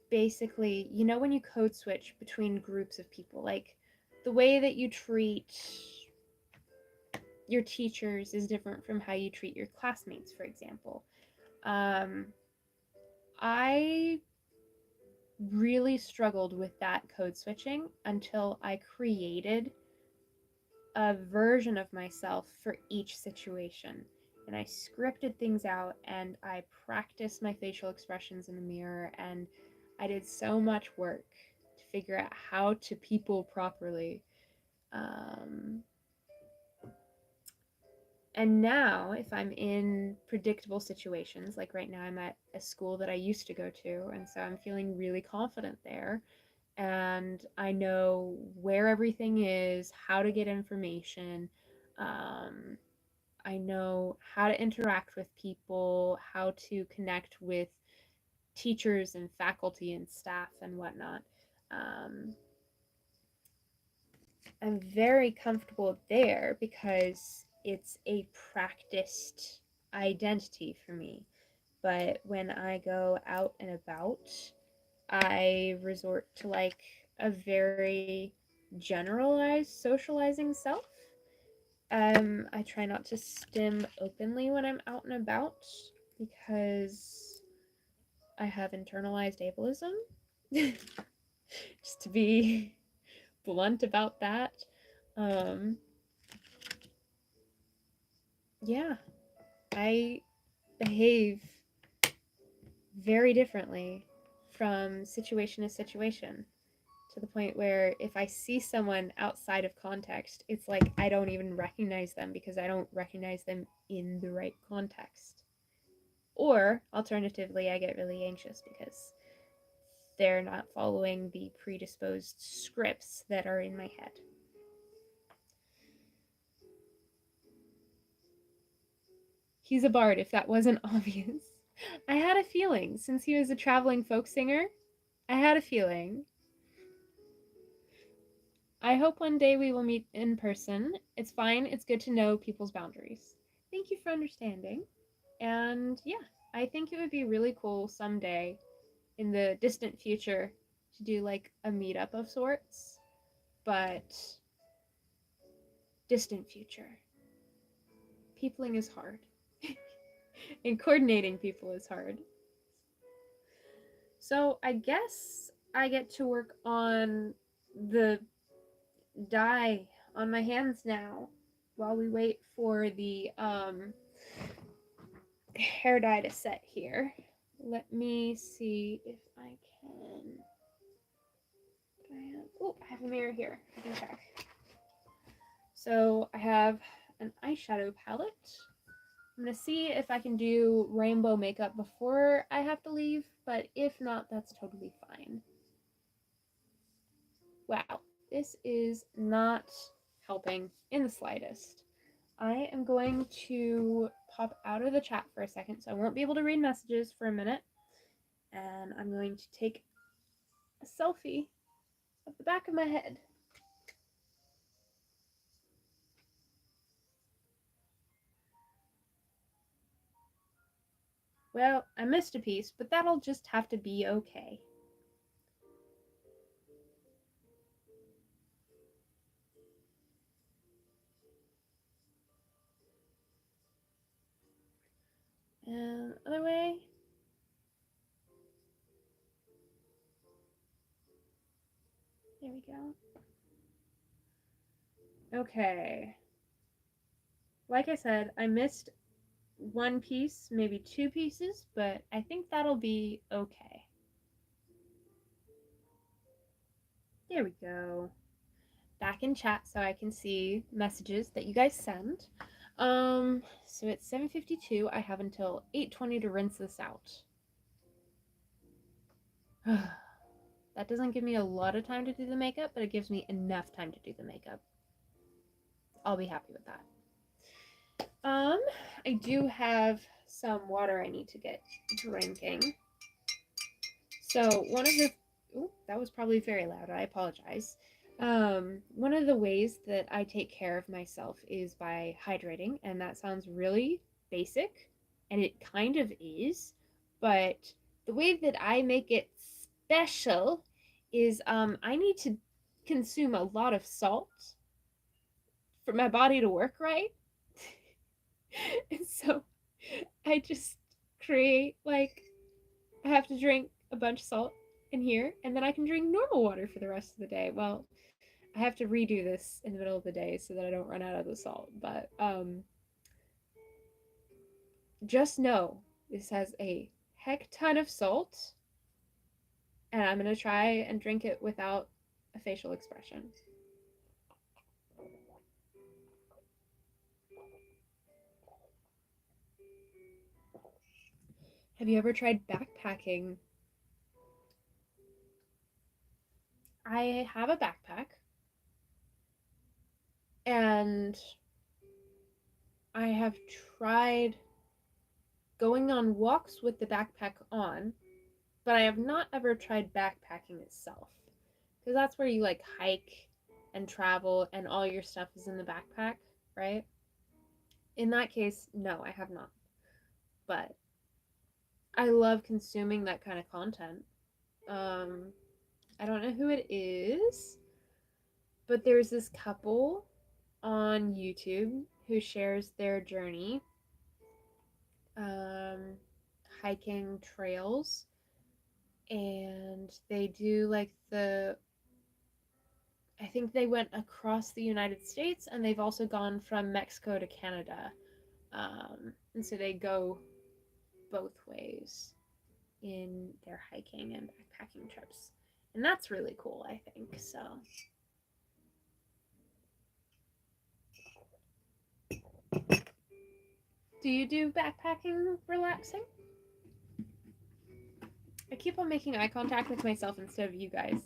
basically, when you code switch between groups of people, like the way that you treat your teachers is different from how you treat your classmates, for example. Um, I really struggled with that code switching until I created a version of myself for each situation. And I scripted things out and I practiced my facial expressions in the mirror, and I did so much work to figure out how to people properly. Um, and now, if I'm in predictable situations, like right now, I'm at a school that I used to go to, and so I'm feeling really confident there. And I know where everything is, how to get information. Um, I know how to interact with people, how to connect with teachers and faculty and staff and whatnot. Um, I'm very comfortable there because it's a practiced identity for me. But when I go out and about, I resort to like a very generalized socializing self. I try not to stim openly when I'm out and about because I have internalized ableism. Just to be blunt about that. Um, yeah, I behave very differently from situation to situation, to the point where if I see someone outside of context, it's like I don't even recognize them because I don't recognize them in the right context. Or alternatively, I get really anxious because they're not following the predisposed scripts that are in my head. He's a bard, if that wasn't obvious. I had a feeling, since he was a traveling folk singer, I had a feeling. I hope one day we will meet in person. It's fine, it's good to know people's boundaries. Thank you for understanding. And yeah, I think it would be really cool someday in the distant future to do like a meetup of sorts, but distant future. Peopling is hard. And coordinating people is hard. So I guess I get to work on the dye on my hands now while we wait for the hair dye to set here. Let me see if I can. I have a mirror here. I can check. So I have an eyeshadow palette. I'm gonna see if I can do rainbow makeup before I have to leave, but if not, that's totally fine. Wow, this is not helping in the slightest. I am going to pop out of the chat for a second, so I won't be able to read messages for a minute. And I'm going to take a selfie of the back of my head. Well, I missed a piece, but that'll just have to be okay. And other way. There we go. Okay. Like I said, I missed one piece, maybe two pieces, but I think that'll be okay. There we go. Back in chat so I can see messages that you guys send. So it's 7:52. I have until 8:20 to rinse this out. That doesn't give me a lot of time to do the makeup, but it gives me enough time to do the makeup. I'll be happy with that. I do have some water I need to get drinking. So one of the that was probably very loud. I apologize. One of the ways that I take care of myself is by hydrating, and that sounds really basic, and it kind of is, but the way that I make it special is I need to consume a lot of salt for my body to work right. And so I just create like I have to drink a bunch of salt in here, and then I can drink normal water for the rest of the day. Well, I have to redo this in the middle of the day so that I don't run out of the salt. But just know this has a heck ton of salt, and I'm gonna try and drink it without a facial expression. Have you ever tried backpacking? I have a backpack, and I have tried going on walks with the backpack on, but I have not ever tried backpacking itself. Because that's where you like hike and travel and all your stuff is in the backpack, right? In that case, no, I have not. But I love consuming that kind of content. Um, I don't know who it is, but there's this couple on YouTube who shares their journey um, hiking trails, and they do like I think they went across the United States, and they've also gone from Mexico to Canada. And so they go both ways in their hiking and backpacking trips. And that's really cool, I think. So, do you do backpacking relaxing? I keep on making eye contact with myself instead of you guys.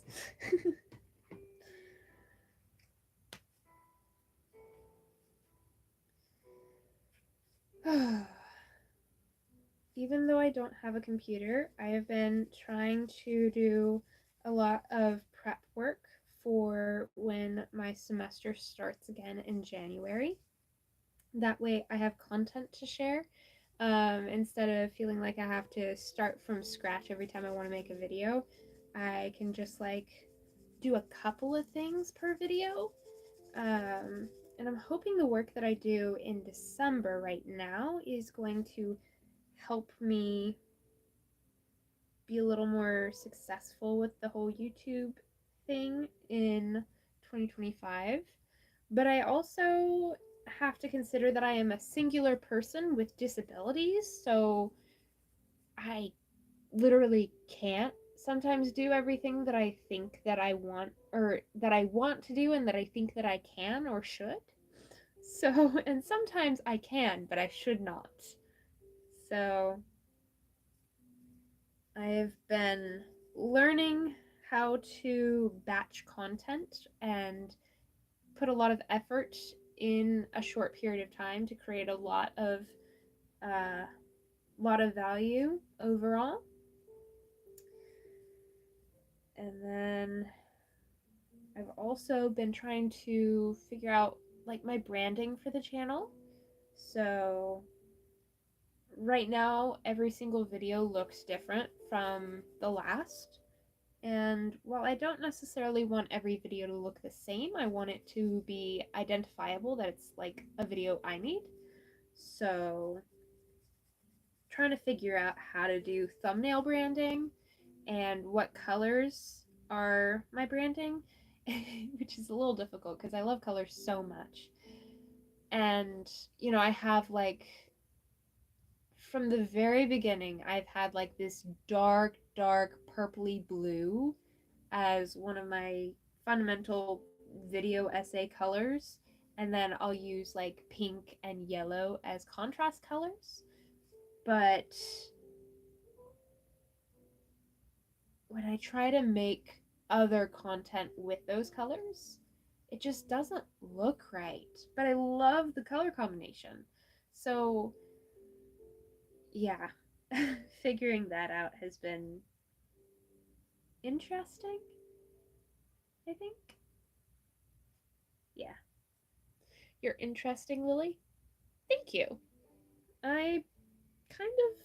Even though I don't have a computer, I have been trying to do a lot of prep work for when my semester starts again in January. That way, I have content to share instead of feeling like I have to start from scratch every time I want to make a video. I can just like do a couple of things per video. And I'm hoping the work that I do in December right now is going to help me be a little more successful with the whole YouTube thing in 2025. But I also have to consider that I am a singular person with disabilities, so I literally can't sometimes do everything that I think that I want or that I want to do and that I think that I can or should. So, and sometimes I can, but I should not. So, I've been learning how to batch content and put a lot of effort in a short period of time to create uh, lot of value overall. And then I've also been trying to figure out like my branding for the channel. So right now every single video looks different from the last. And while I don't necessarily want every video to look the same, I want it to be identifiable that it's like a video I made. So trying to figure out how to do thumbnail branding and what colors are my branding, which is a little difficult because I love colors so much. And, I have like, from the very beginning, I've had like this dark, dark purpley blue as one of my fundamental video essay colors. And then I'll use like pink and yellow as contrast colors. But when I try to make other content with those colors, it just doesn't look right. But I love the color combination. So, yeah, figuring that out has been interesting, I think. Yeah. You're interesting, Lily. Thank you. I kind of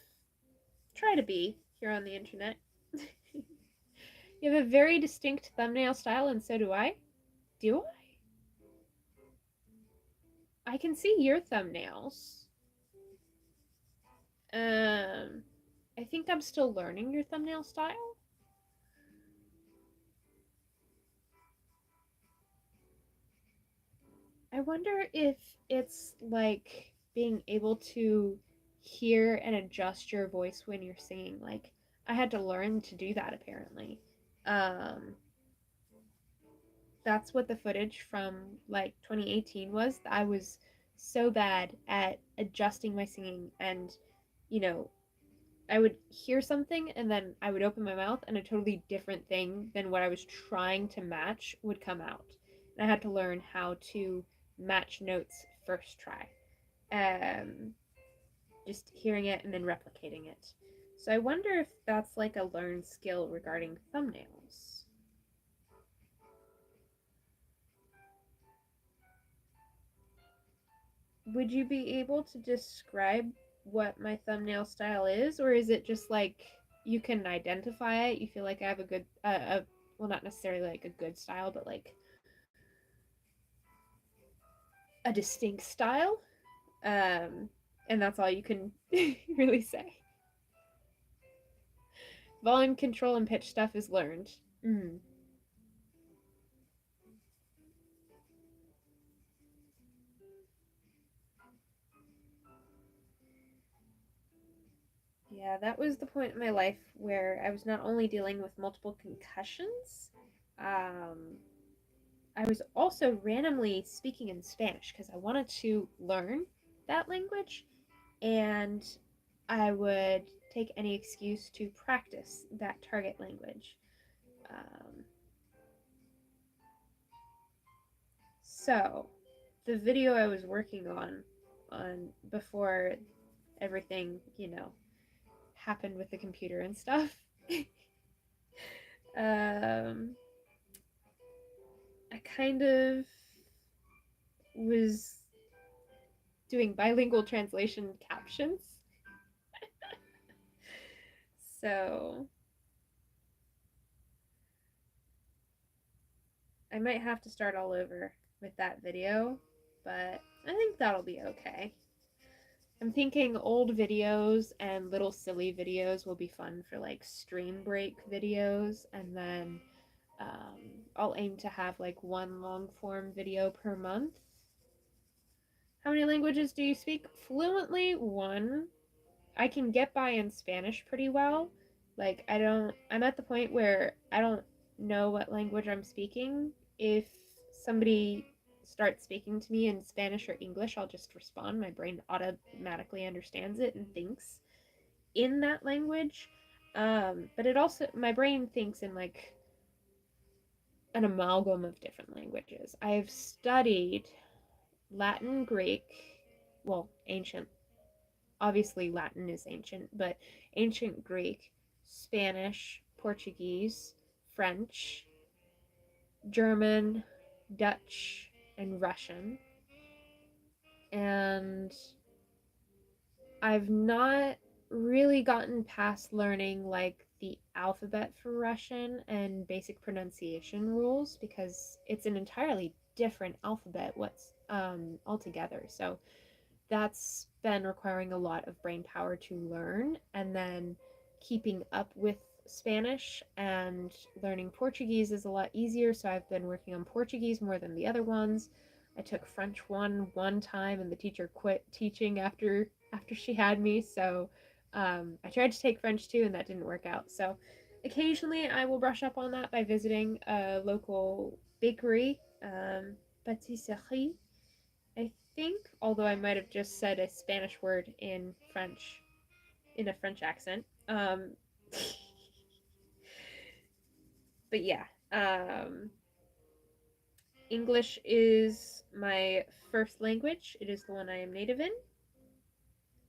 try to be here on the internet. You have a very distinct thumbnail style, and so do I. Do I? I can see your thumbnails. Um, I think I'm still learning your thumbnail style. I wonder if it's like being able to hear and adjust your voice when you're singing. Like I had to learn to do that apparently. Um, that's what the footage from like 2018 was. I was so bad at adjusting my singing and you know, I would hear something and then I would open my mouth and a totally different thing than what I was trying to match would come out. And I had to learn how to match notes first try. Um, just hearing it and then replicating it. So I wonder if that's like a learned skill regarding thumbnails. Would you be able to describe what my thumbnail style is, or is it just like you can identify it? You feel like I have a good, well, not necessarily like a good style, but like a distinct style, um, and that's all you can really say. Volume control and pitch stuff is learned. Mm. Yeah, that was the point in my life where I was not only dealing with multiple concussions, um, I was also randomly speaking in Spanish because I wanted to learn that language, and I would take any excuse to practice that target language. Um, so, the video I was working on before everything, happened with the computer and stuff. um, I kind of was doing bilingual translation captions. So I might have to start all over with that video, but I think that'll be okay. I'm thinking old videos and little silly videos will be fun for like stream break videos, and then I'll aim to have like one long form video per month. How many languages do you speak fluently? One. I can get by in Spanish pretty well. Like I'm at the point where I don't know what language I'm speaking. If somebody starts speaking to me in Spanish or English, I'll just respond. My brain automatically understands it and thinks in that language. But it also my brain thinks in like an amalgam of different languages. I've studied Latin, Greek, well, ancient, obviously Latin is ancient, but ancient Greek, Spanish, Portuguese, French, German, Dutch, and Russian. And I've not really gotten past learning like the alphabet for Russian and basic pronunciation rules because it's an entirely different alphabet what's altogether. So that's been requiring a lot of brain power to learn, and then keeping up with Spanish and learning Portuguese is a lot easier, so I've been working on Portuguese more than the other ones. I took French one time and the teacher quit teaching after she had me, so I tried to take French too and that didn't work out. So occasionally I will brush up on that by visiting a local bakery, patisserie, I think, although I might have just said a Spanish word in French, in a French accent. But yeah, English is my first language. It is the one I am native in.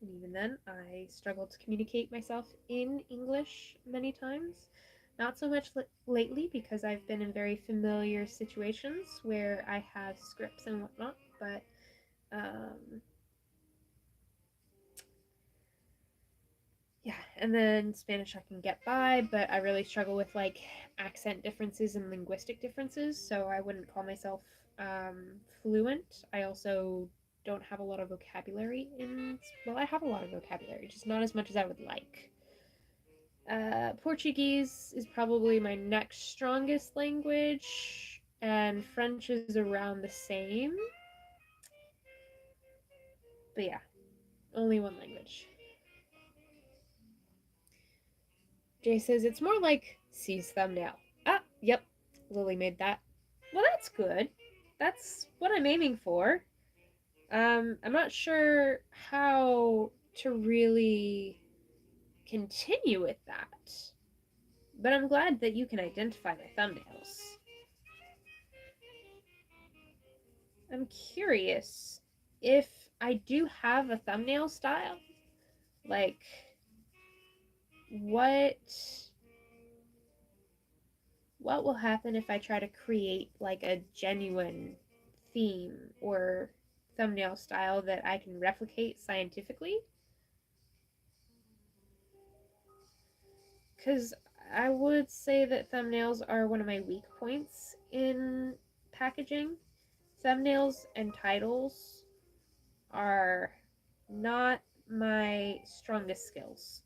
And even then, I struggle to communicate myself in English many times. Not so much lately because I've been in very familiar situations where I have scripts and whatnot, but um, yeah, and then Spanish I can get by, but I really struggle with like accent differences and linguistic differences, so I wouldn't call myself fluent. I also don't have a lot of vocabulary in, well, I have a lot of vocabulary, just not as much as I would like. Portuguese is probably my next strongest language, and French is around the same. But yeah, only one language. Jay says it's more like C's thumbnail. Ah, yep, Lily made that. Well, that's good. That's what I'm aiming for. I'm not sure how to really continue with that, but I'm glad that you can identify my thumbnails. I'm curious if I do have a thumbnail style, like what will happen if I try to create like a genuine theme or thumbnail style that I can replicate scientifically? Because I would say that thumbnails are one of my weak points in packaging. Thumbnails and titles are not my strongest skills.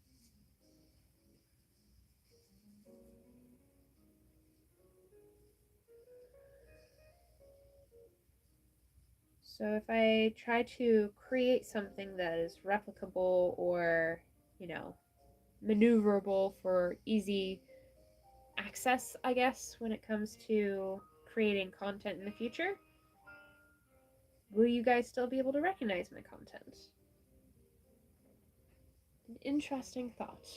So if I try to create something that is replicable or, maneuverable for easy access, I guess, when it comes to creating content in the future, will you guys still be able to recognize my content? An interesting thought.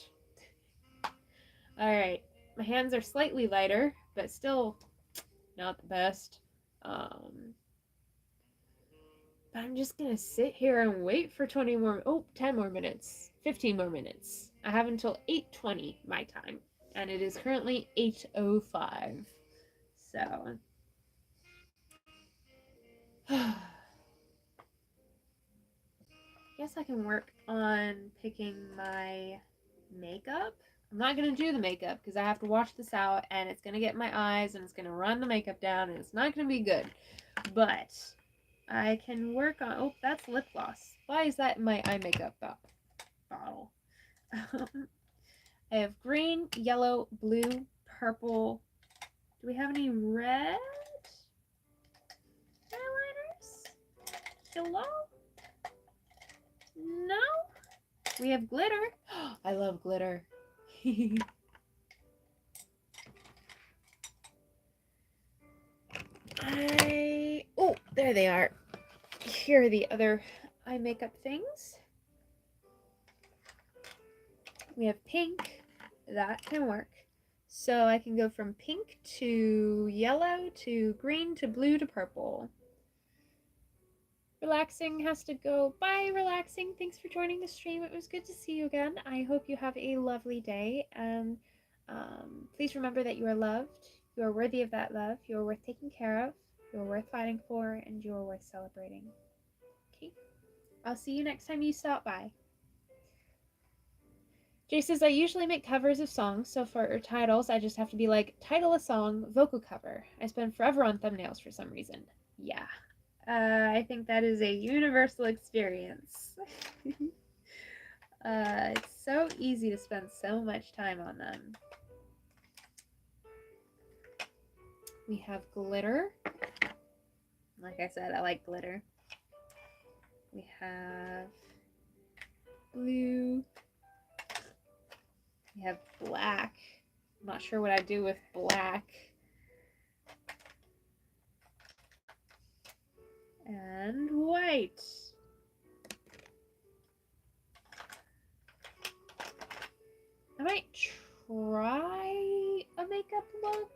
Alright, my hands are slightly lighter, but still not the best. But I'm just gonna sit here and wait for 10 more minutes, 15 more minutes. I have until 8:20 my time, and it is currently 8:05. So, guess I can work on picking my makeup. I'm not gonna do the makeup because I have to wash this out and it's gonna get in my eyes and it's gonna run the makeup down and it's not gonna be good. But I can work on. Oh, that's lip gloss. Why is that in my eye makeup bottle? I have green, yellow, blue, purple. Do we have any red eyeliners? Hello? No? We have glitter. I love glitter. Oh, there they are. Here are the other eye makeup things. We have pink. That can work. So I can go from pink to yellow to green to blue to purple. Relaxing has to go. Bye, Relaxing. Thanks for joining the stream. It was good to see you again. I hope you have a lovely day. And please remember that you are loved. You are worthy of that love. You are worth taking care of. You are worth fighting for. And you are worth celebrating. Okay? I'll see you next time you stop by. Jay says, I usually make covers of songs, so for titles, I just have to be like, title a song, vocal cover. I spend forever on thumbnails for some reason. Yeah. I think that is a universal experience. It's so easy to spend so much time on them. We have glitter. Like I said, I like glitter. We have blue. We have black. I'm not sure what I do with black. And white. I might try a makeup look,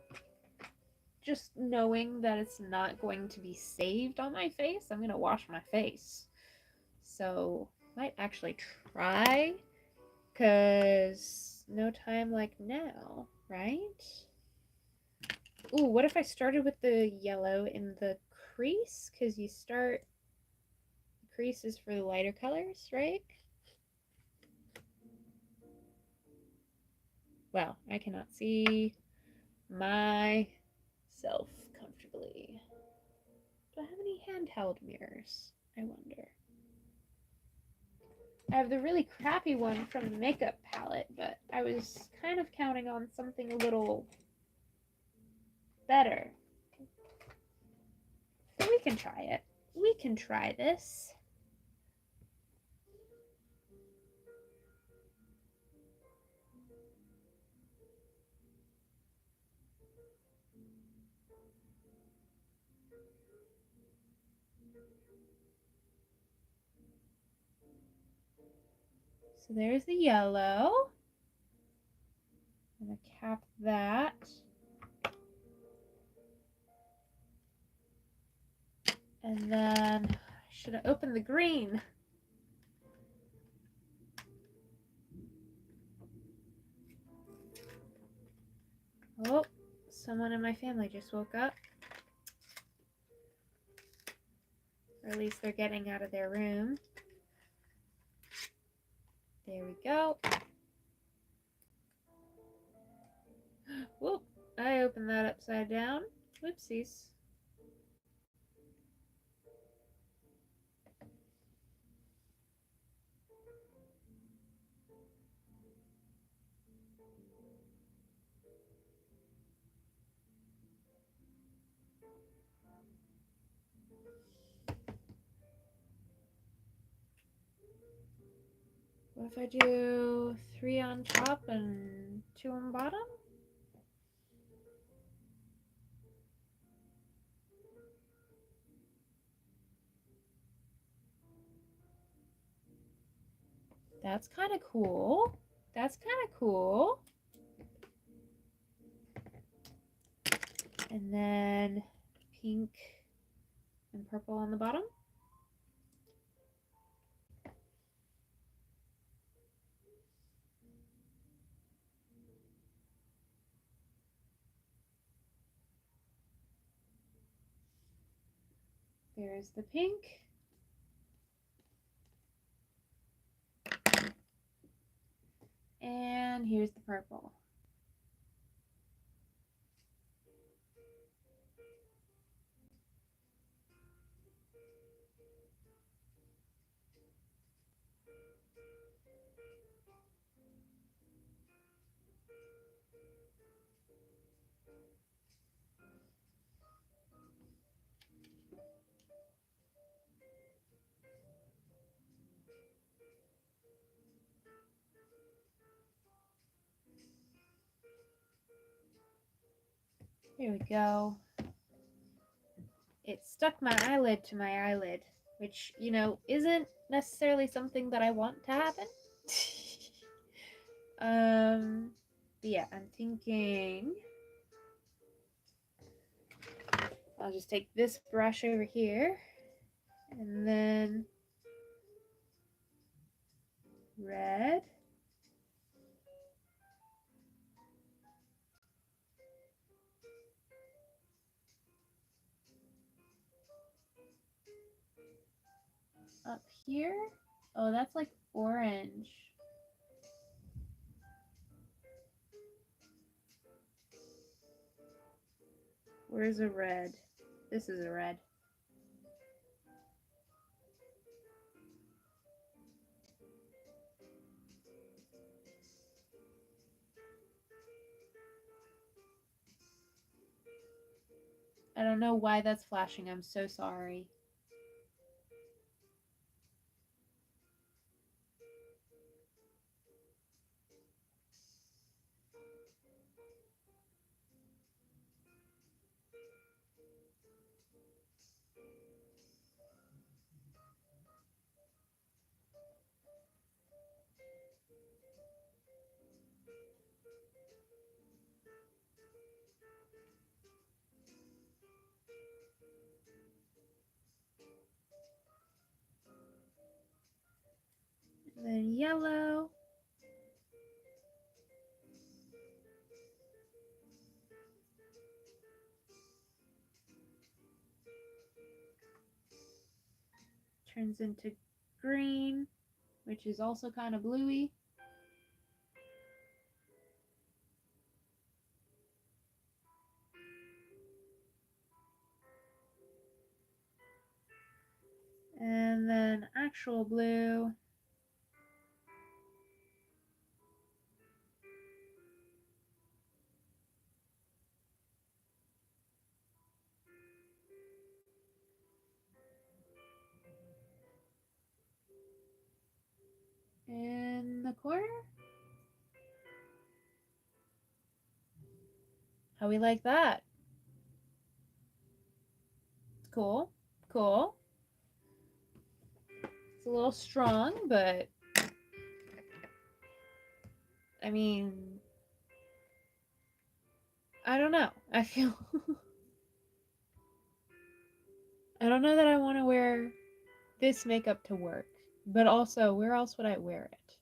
just knowing that it's not going to be saved on my face. I'm going to wash my face. So, might actually try, because no time like now, right? Ooh, what if I started with the yellow in the crease? Because you start, the crease is for the lighter colors, right? Well, I cannot see myself comfortably. Do I have any handheld mirrors? I wonder. I have the really crappy one from the makeup palette, but I was kind of counting on something a little better. We can try it. We can try this. So there's the yellow. I'm gonna cap that. And then I should have opened the green. Oh, someone in my family just woke up. Or at least they're getting out of their room. There we go. Whoop, I opened that upside down. Whoopsies. What if I do 3 on top and 2 on bottom? That's kind of cool. That's kind of cool. And then pink and purple on the bottom. There's the pink. And here's the purple. Here we go. It stuck my eyelid to my eyelid, which, you know, isn't necessarily something that I want to happen. But yeah, I'm thinking I'll just take this brush over here and then red. Up here. Oh, that's like orange. Where's a red? This is a red. I don't know why that's flashing. I'm so sorry. And then yellow. Turns into green, which is also kind of bluey. And And then actual blue. In the corner. How we like that? Cool. Cool. It's a little strong, but I mean, I don't know. I feel I don't know that I want to wear this makeup to work, but also where else would I wear it?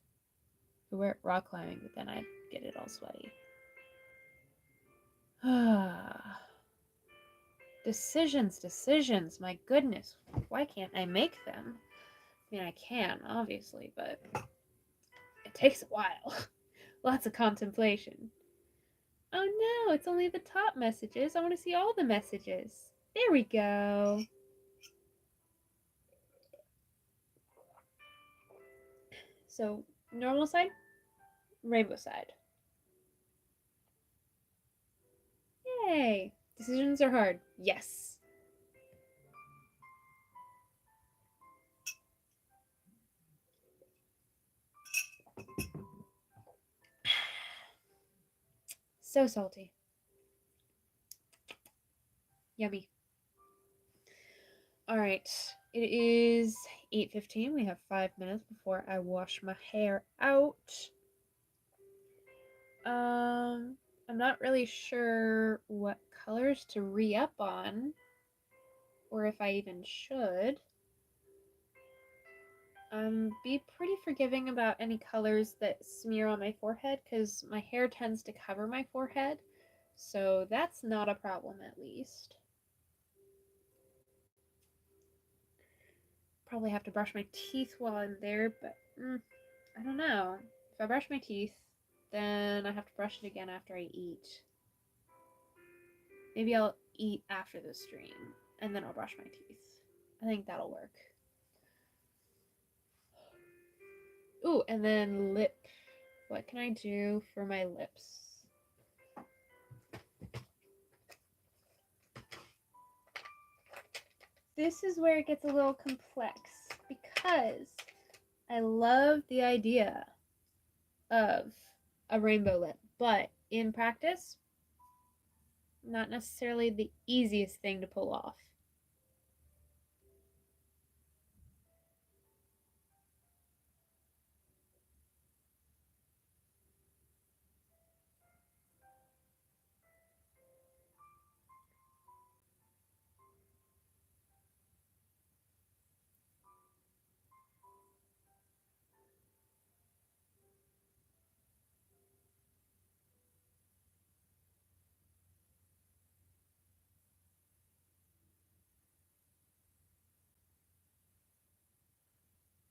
I wear it rock climbing, but then I'd get it all sweaty. Decisions, my goodness. Why can't I make them? I mean, I can, obviously, but it takes a while. Lots of contemplation. Oh no, it's only the top messages. I want to see all the messages. There we go. So, normal side, rainbow side. Yay! Decisions are hard. Yes. So salty. Yummy. All right. It is 8:15. We have 5 minutes before I wash my hair out. I'm not really sure what colors to re-up on, or if I even should. Be pretty forgiving about any colors that smear on my forehead, because my hair tends to cover my forehead, so that's not a problem at least. Probably have to brush my teeth while I'm there, but I don't know. If I brush my teeth, then I have to brush it again after I eat. Maybe I'll eat after the stream, and then I'll brush my teeth. I think that'll work. Ooh, and then lip. What can I do for my lips? This is where it gets a little complex, because I love the idea of a rainbow lip, but in practice, not necessarily the easiest thing to pull off.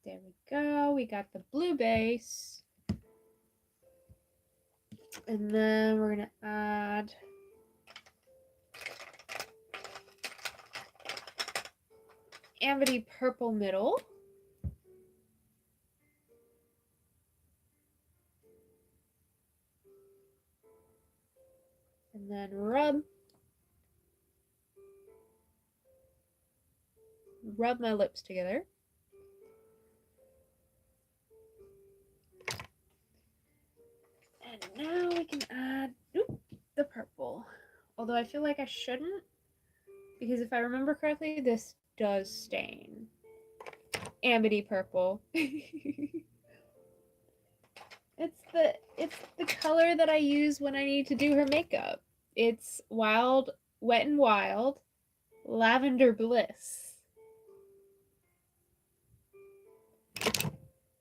There we go. We got the blue base. And then we're going to add Amity purple middle. And then rub my lips together. And now we can add the purple. Although I feel like I shouldn't, because if I remember correctly, this does stain. Amity purple. It's the color that I use when I need to do her makeup. It's wild, wet and wild, lavender bliss.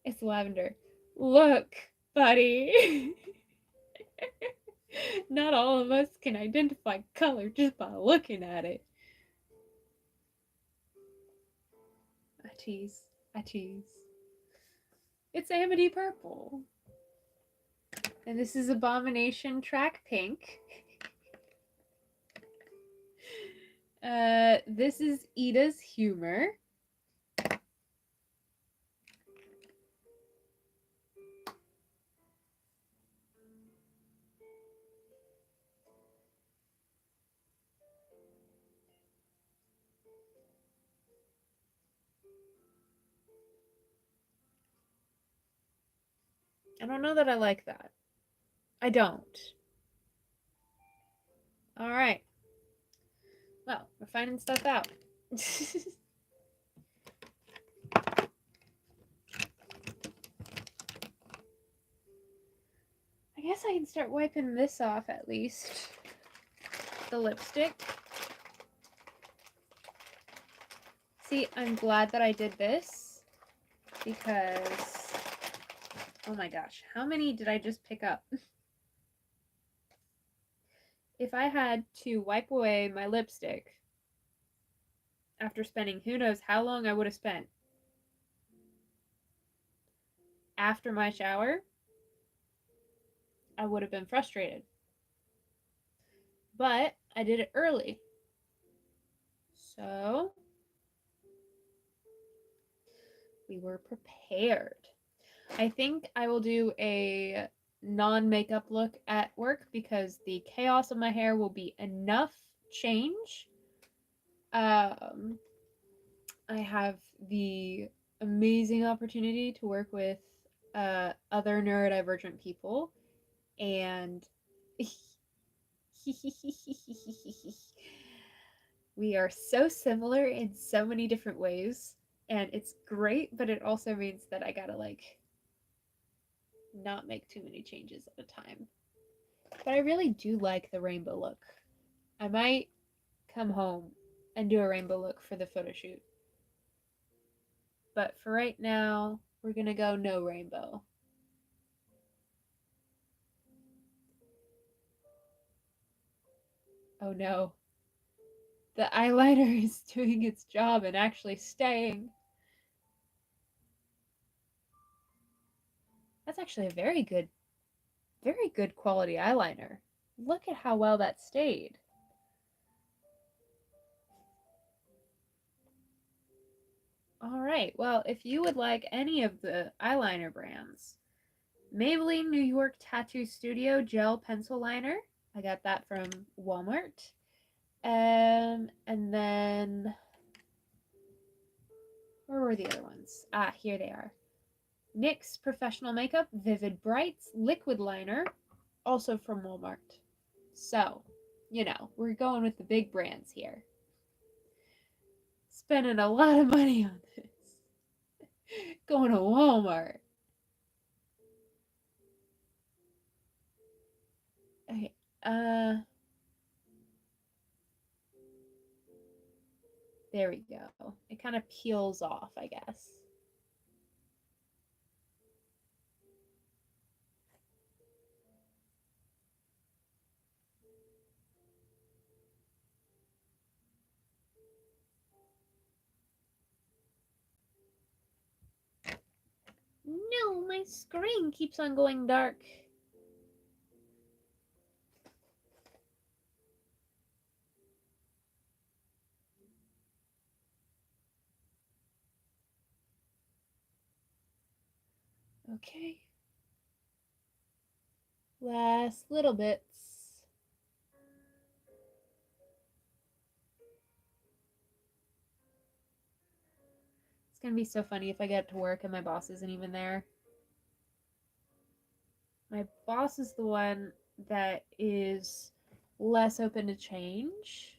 It's lavender. Look, buddy. Not all of us can identify color just by looking at it. I tease. It's Amity purple. And this is Abomination track pink. This is Ida's humor. I don't know that I like that. I don't. Alright. Well, we're finding stuff out. I guess I can start wiping this off at least. The lipstick. See, I'm glad that I did this because, oh my gosh, how many did I just pick up? If I had to wipe away my lipstick after spending who knows how long I would have spent after my shower, I would have been frustrated. But I did it early. So we were prepared. I think I will do a non-makeup look at work because the chaos of my hair will be enough change. I have the amazing opportunity to work with other neurodivergent people, and we are so similar in so many different ways, and it's great, but it also means that I gotta like not make too many changes at a time. But I really do like the rainbow look. I might come home and do a rainbow look for the photo shoot. But for right now, we're gonna go no rainbow. Oh no. The eyeliner is doing its job and actually staying. That's actually a very good quality eyeliner. Look at how well that stayed. Alright, well, if you would like any of the eyeliner brands, Maybelline New York Tattoo Studio Gel Pencil Liner. I got that from Walmart. And then, where were the other ones? Ah, here they are. NYX Professional Makeup Vivid Brights Liquid Liner, also from Walmart. So, you know, we're going with the big brands here. Spending a lot of money on this. Going to Walmart. Okay, there we go. It kind of peels off, I guess. No, my screen keeps on going dark. Okay. Last little bits. It's gonna be so funny if I get to work and my boss isn't even there. My boss is the one that is less open to change.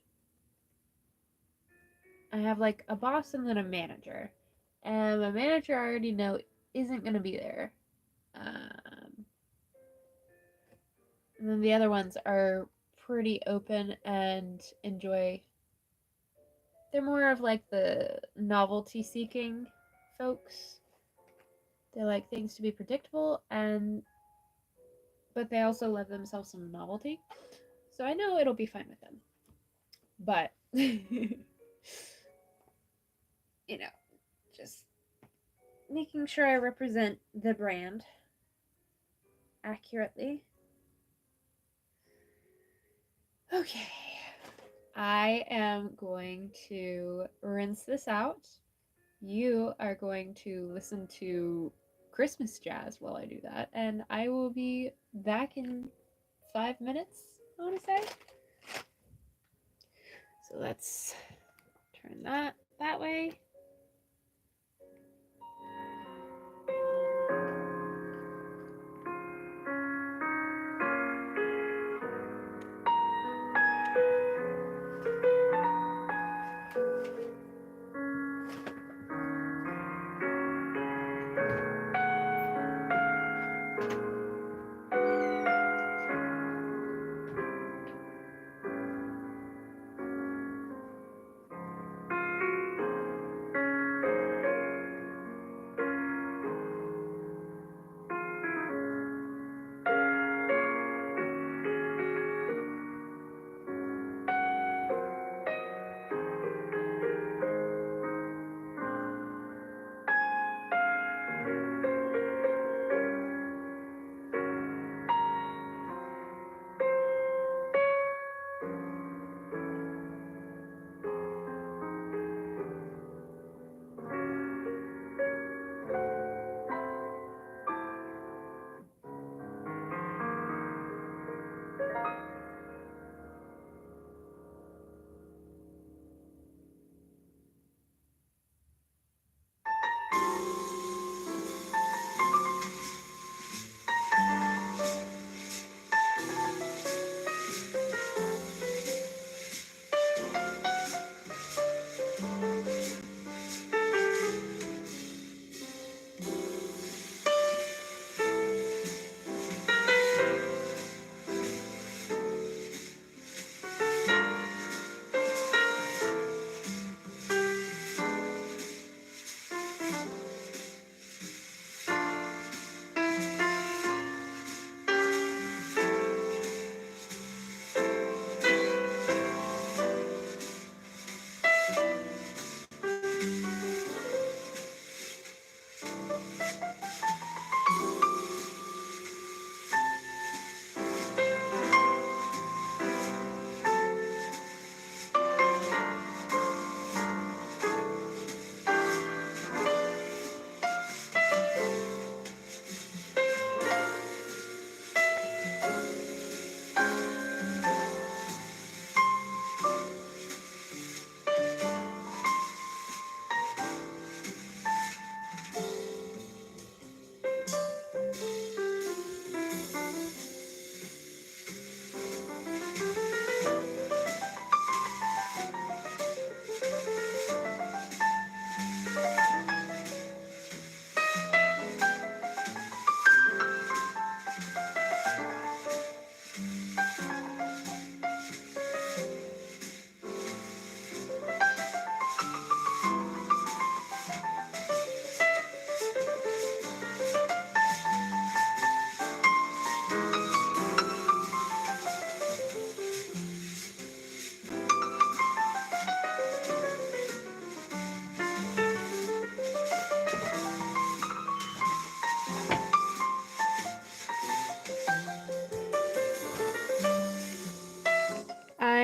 I have like a boss and then a manager. And my manager I already know isn't gonna be there. And then the other ones are pretty open and enjoy. They're more of like the novelty seeking folks. They like things to be predictable but they also love themselves some novelty. So I know it'll be fine with them. But you know, just making sure I represent the brand accurately. Okay. I am going to rinse this out. You are going to listen to Christmas jazz while I do that, and I will be back in 5 minutes, I want to say. So let's turn that way.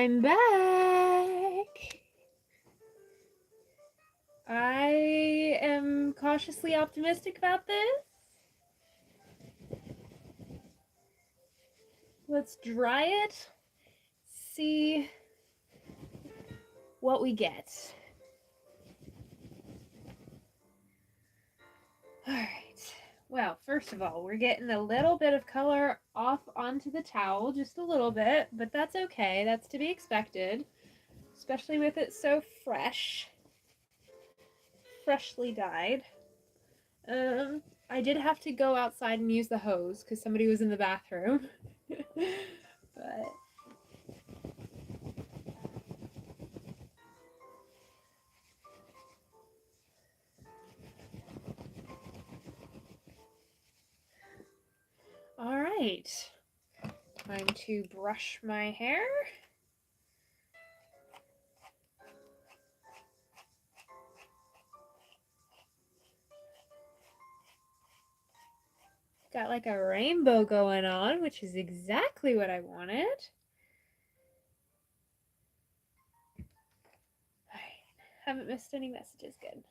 I'm back. I am cautiously optimistic about this. Let's dry it. See what we get. Alright. Well, first of all, we're getting a little bit of color off onto the towel, just a little bit, but that's okay. That's to be expected, especially with it so fresh. Freshly dyed. I did have to go outside and use the hose because somebody was in the bathroom. But all right, time to brush my hair. Got like a rainbow going on, which is exactly what I wanted. All right, haven't missed any messages. Good.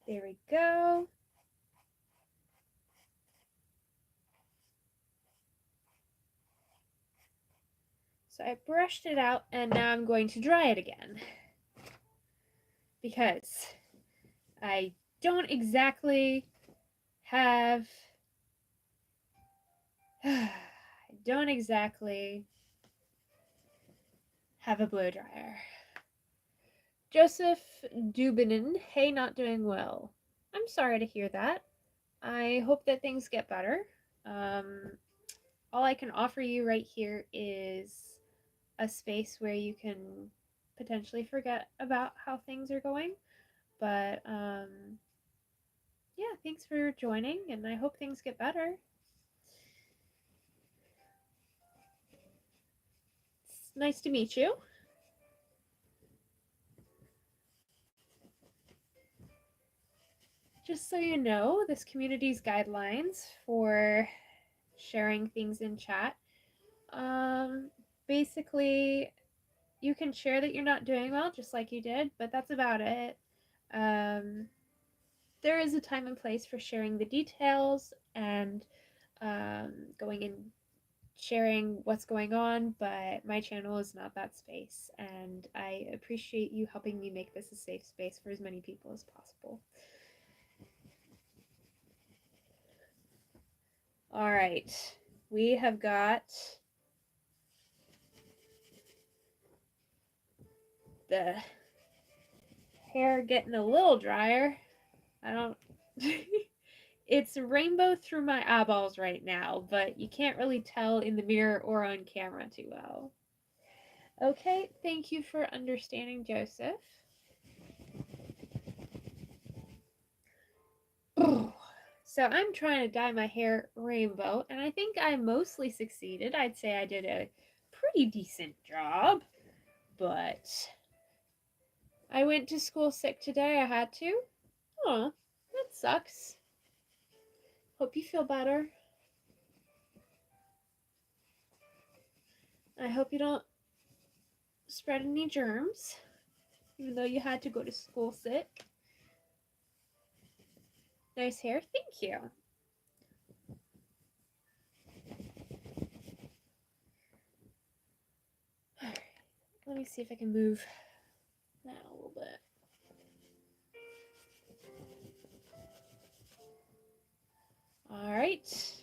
There we go. So I brushed it out and now I'm going to dry it again. Because I don't exactly have I don't exactly have a blow dryer. Joseph Dubinin, hey, not doing well. I'm sorry to hear that. I hope that things get better. All I can offer you right here is a space where you can potentially forget about how things are going. But yeah, thanks for joining, and I hope things get better. It's nice to meet you. Just so you know, this community's guidelines for sharing things in chat. Basically, you can share that you're not doing well, just like you did, but that's about it. There is a time and place for sharing the details and going and sharing what's going on, but my channel is not that space, and I appreciate you helping me make this a safe space for as many people as possible. All right, we have got the hair getting a little drier. I don't it's rainbow through my eyeballs right now, but you can't really tell in the mirror or on camera too well. Okay, thank you for understanding, Joseph. So I'm trying to dye my hair rainbow, and I think I mostly succeeded. I'd say I did a pretty decent job, but I went to school sick today. I had to. Oh, that sucks. Hope you feel better. I hope you don't spread any germs, even though you had to go to school sick. Nice hair, thank you. Alright, let me see if I can move that a little bit. Alright,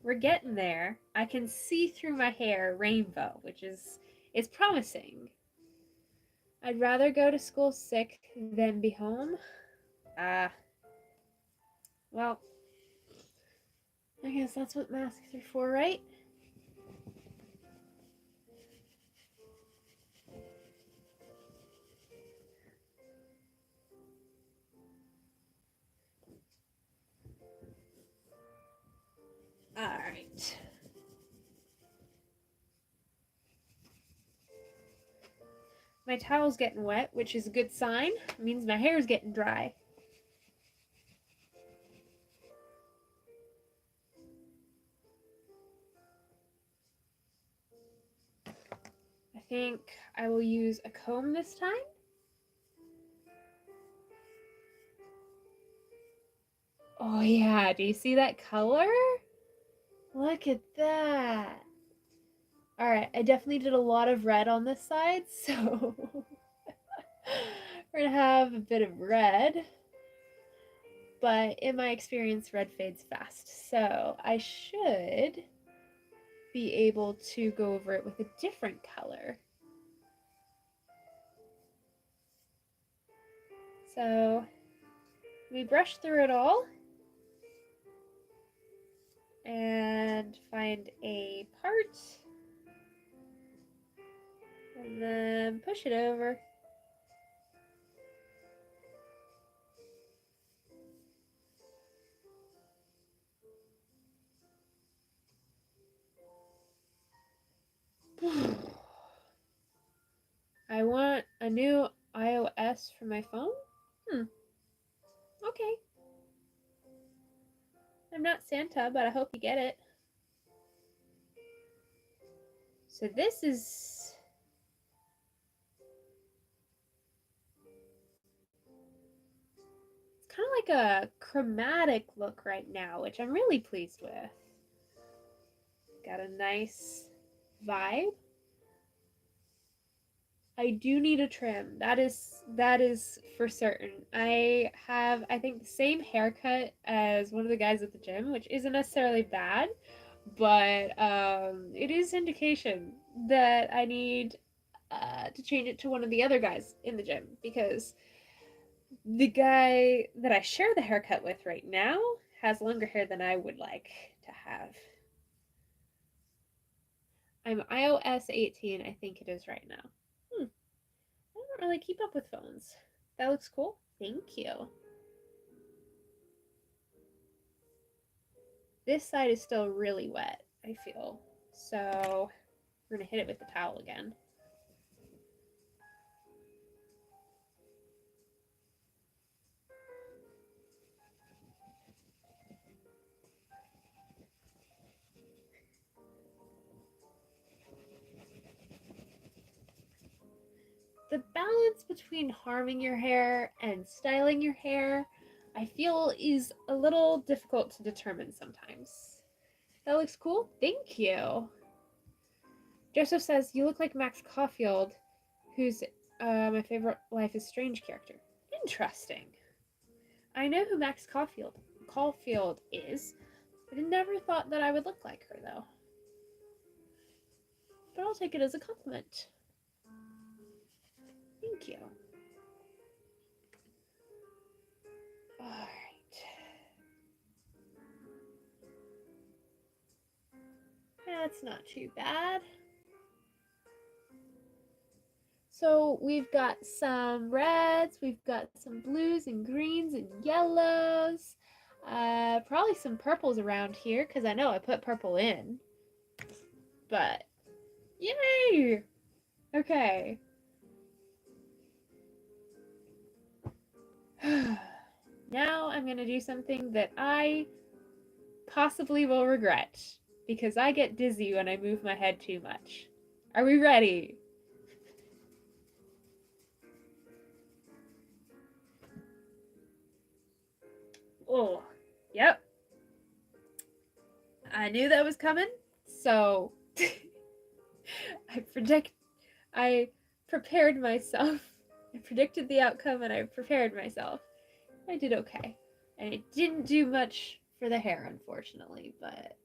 we're getting there. I can see through my hair rainbow, which is promising. I'd rather go to school sick than be home. Well, I guess that's what masks are for, right? Alright. My towel's getting wet, which is a good sign. It means my hair's getting dry. I think I will use a comb this time. Oh yeah, do you see that color? Look at that. Alright, I definitely did a lot of red on this side, so we're gonna have a bit of red. But in my experience, red fades fast, so I should be able to go over it with a different color. So we brush through it all and find a part and then push it over. I want a new iOS for my phone? Okay. I'm not Santa, but I hope you get it. So this is... it's kind of like a chromatic look right now, which I'm really pleased with. Got a nice vibe. I do need a trim. That is for certain. I have, I think, the same haircut as one of the guys at the gym, which isn't necessarily bad, but it is indication that I need to change it to one of the other guys in the gym, because the guy that I share the haircut with right now has longer hair than I would like to have. I'm iOS 18, I think it is right now. I don't really keep up with phones. That looks cool. Thank you. This side is still really wet, I feel. So we're gonna hit it with the towel again. The balance between harming your hair and styling your hair, I feel, is a little difficult to determine sometimes. That looks cool. Thank you. Joseph says, you look like Max Caulfield, who's my favorite Life is Strange character. Interesting. I know who Max Caulfield is, but I never thought that I would look like her, though. But I'll take it as a compliment. Thank you. Alright. That's not too bad. So we've got some reds, we've got some blues and greens and yellows. Probably some purples around here, because I know I put purple in. But, yay! Okay. Now I'm going to do something that I possibly will regret, because I get dizzy when I move my head too much. Are we ready? Oh, yep. I knew that was coming, so I prepared myself. I predicted the outcome and I prepared myself. I did okay. And it didn't do much for the hair, unfortunately, but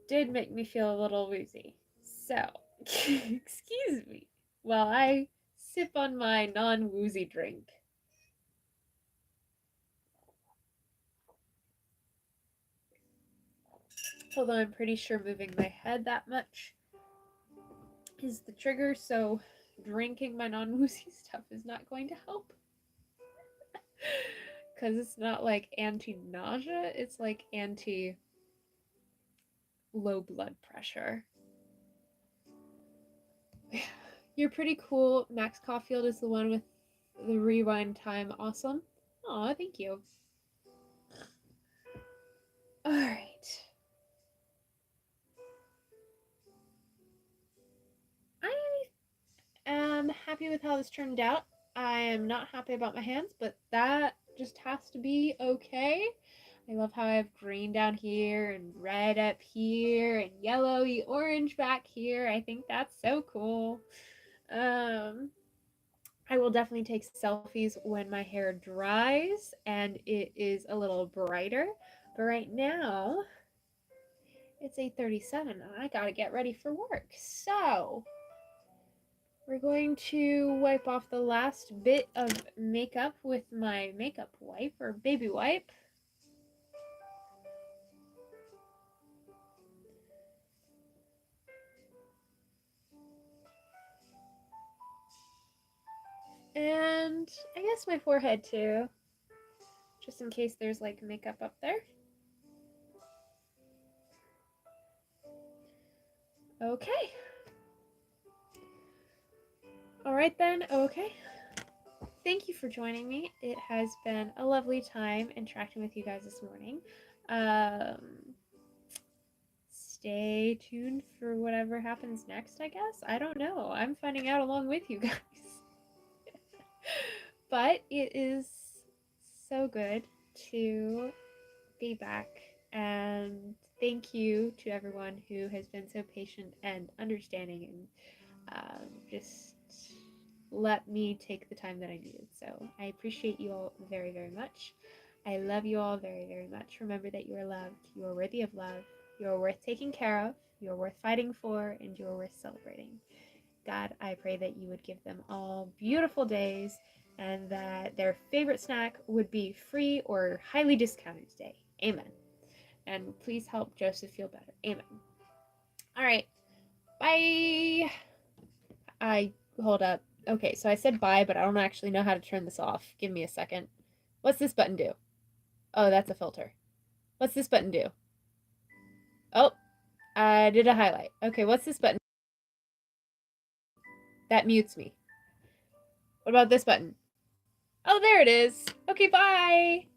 did make me feel a little woozy. So, excuse me while I sip on my non-woozy drink. Although I'm pretty sure moving my head that much is the trigger, so drinking my non-woozy stuff is not going to help. Because it's not like anti-nausea, it's like anti-low blood pressure. You're pretty cool. Max Caulfield is the one with the rewind time. Awesome. Aw, thank you. Alright. I am happy with how this turned out. I am not happy about my hands, but that just has to be okay. I love how I have green down here and red up here and yellowy orange back here. I think that's so cool. I will definitely take selfies when my hair dries and it is a little brighter. But right now, it's 8:37 and I gotta get ready for work. So, we're going to wipe off the last bit of makeup with my makeup wipe or baby wipe. And I guess my forehead too, just in case there's like makeup up there. Okay. All right then, okay. Thank you for joining me. It has been a lovely time interacting with you guys this morning. Stay tuned for whatever happens next, I guess. I don't know. I'm finding out along with you guys. But it is so good to be back, and thank you to everyone who has been so patient and understanding and just let me take the time that I needed. So I appreciate you all very, very much. I love you all very, very much. Remember that you are loved, you are worthy of love, you are worth taking care of, you are worth fighting for, and you are worth celebrating. God, I pray that you would give them all beautiful days and that their favorite snack would be free or highly discounted today. Amen. And please help Joseph feel better. Amen. All right. Bye. Hold up. Okay, so I said bye, but I don't actually know how to turn this off. Give me a second. What's this button do? Oh, that's a filter. What's this button do? Oh, I did a highlight. Okay, what's this button? That mutes me. What about this button? Oh, there it is. Okay, bye.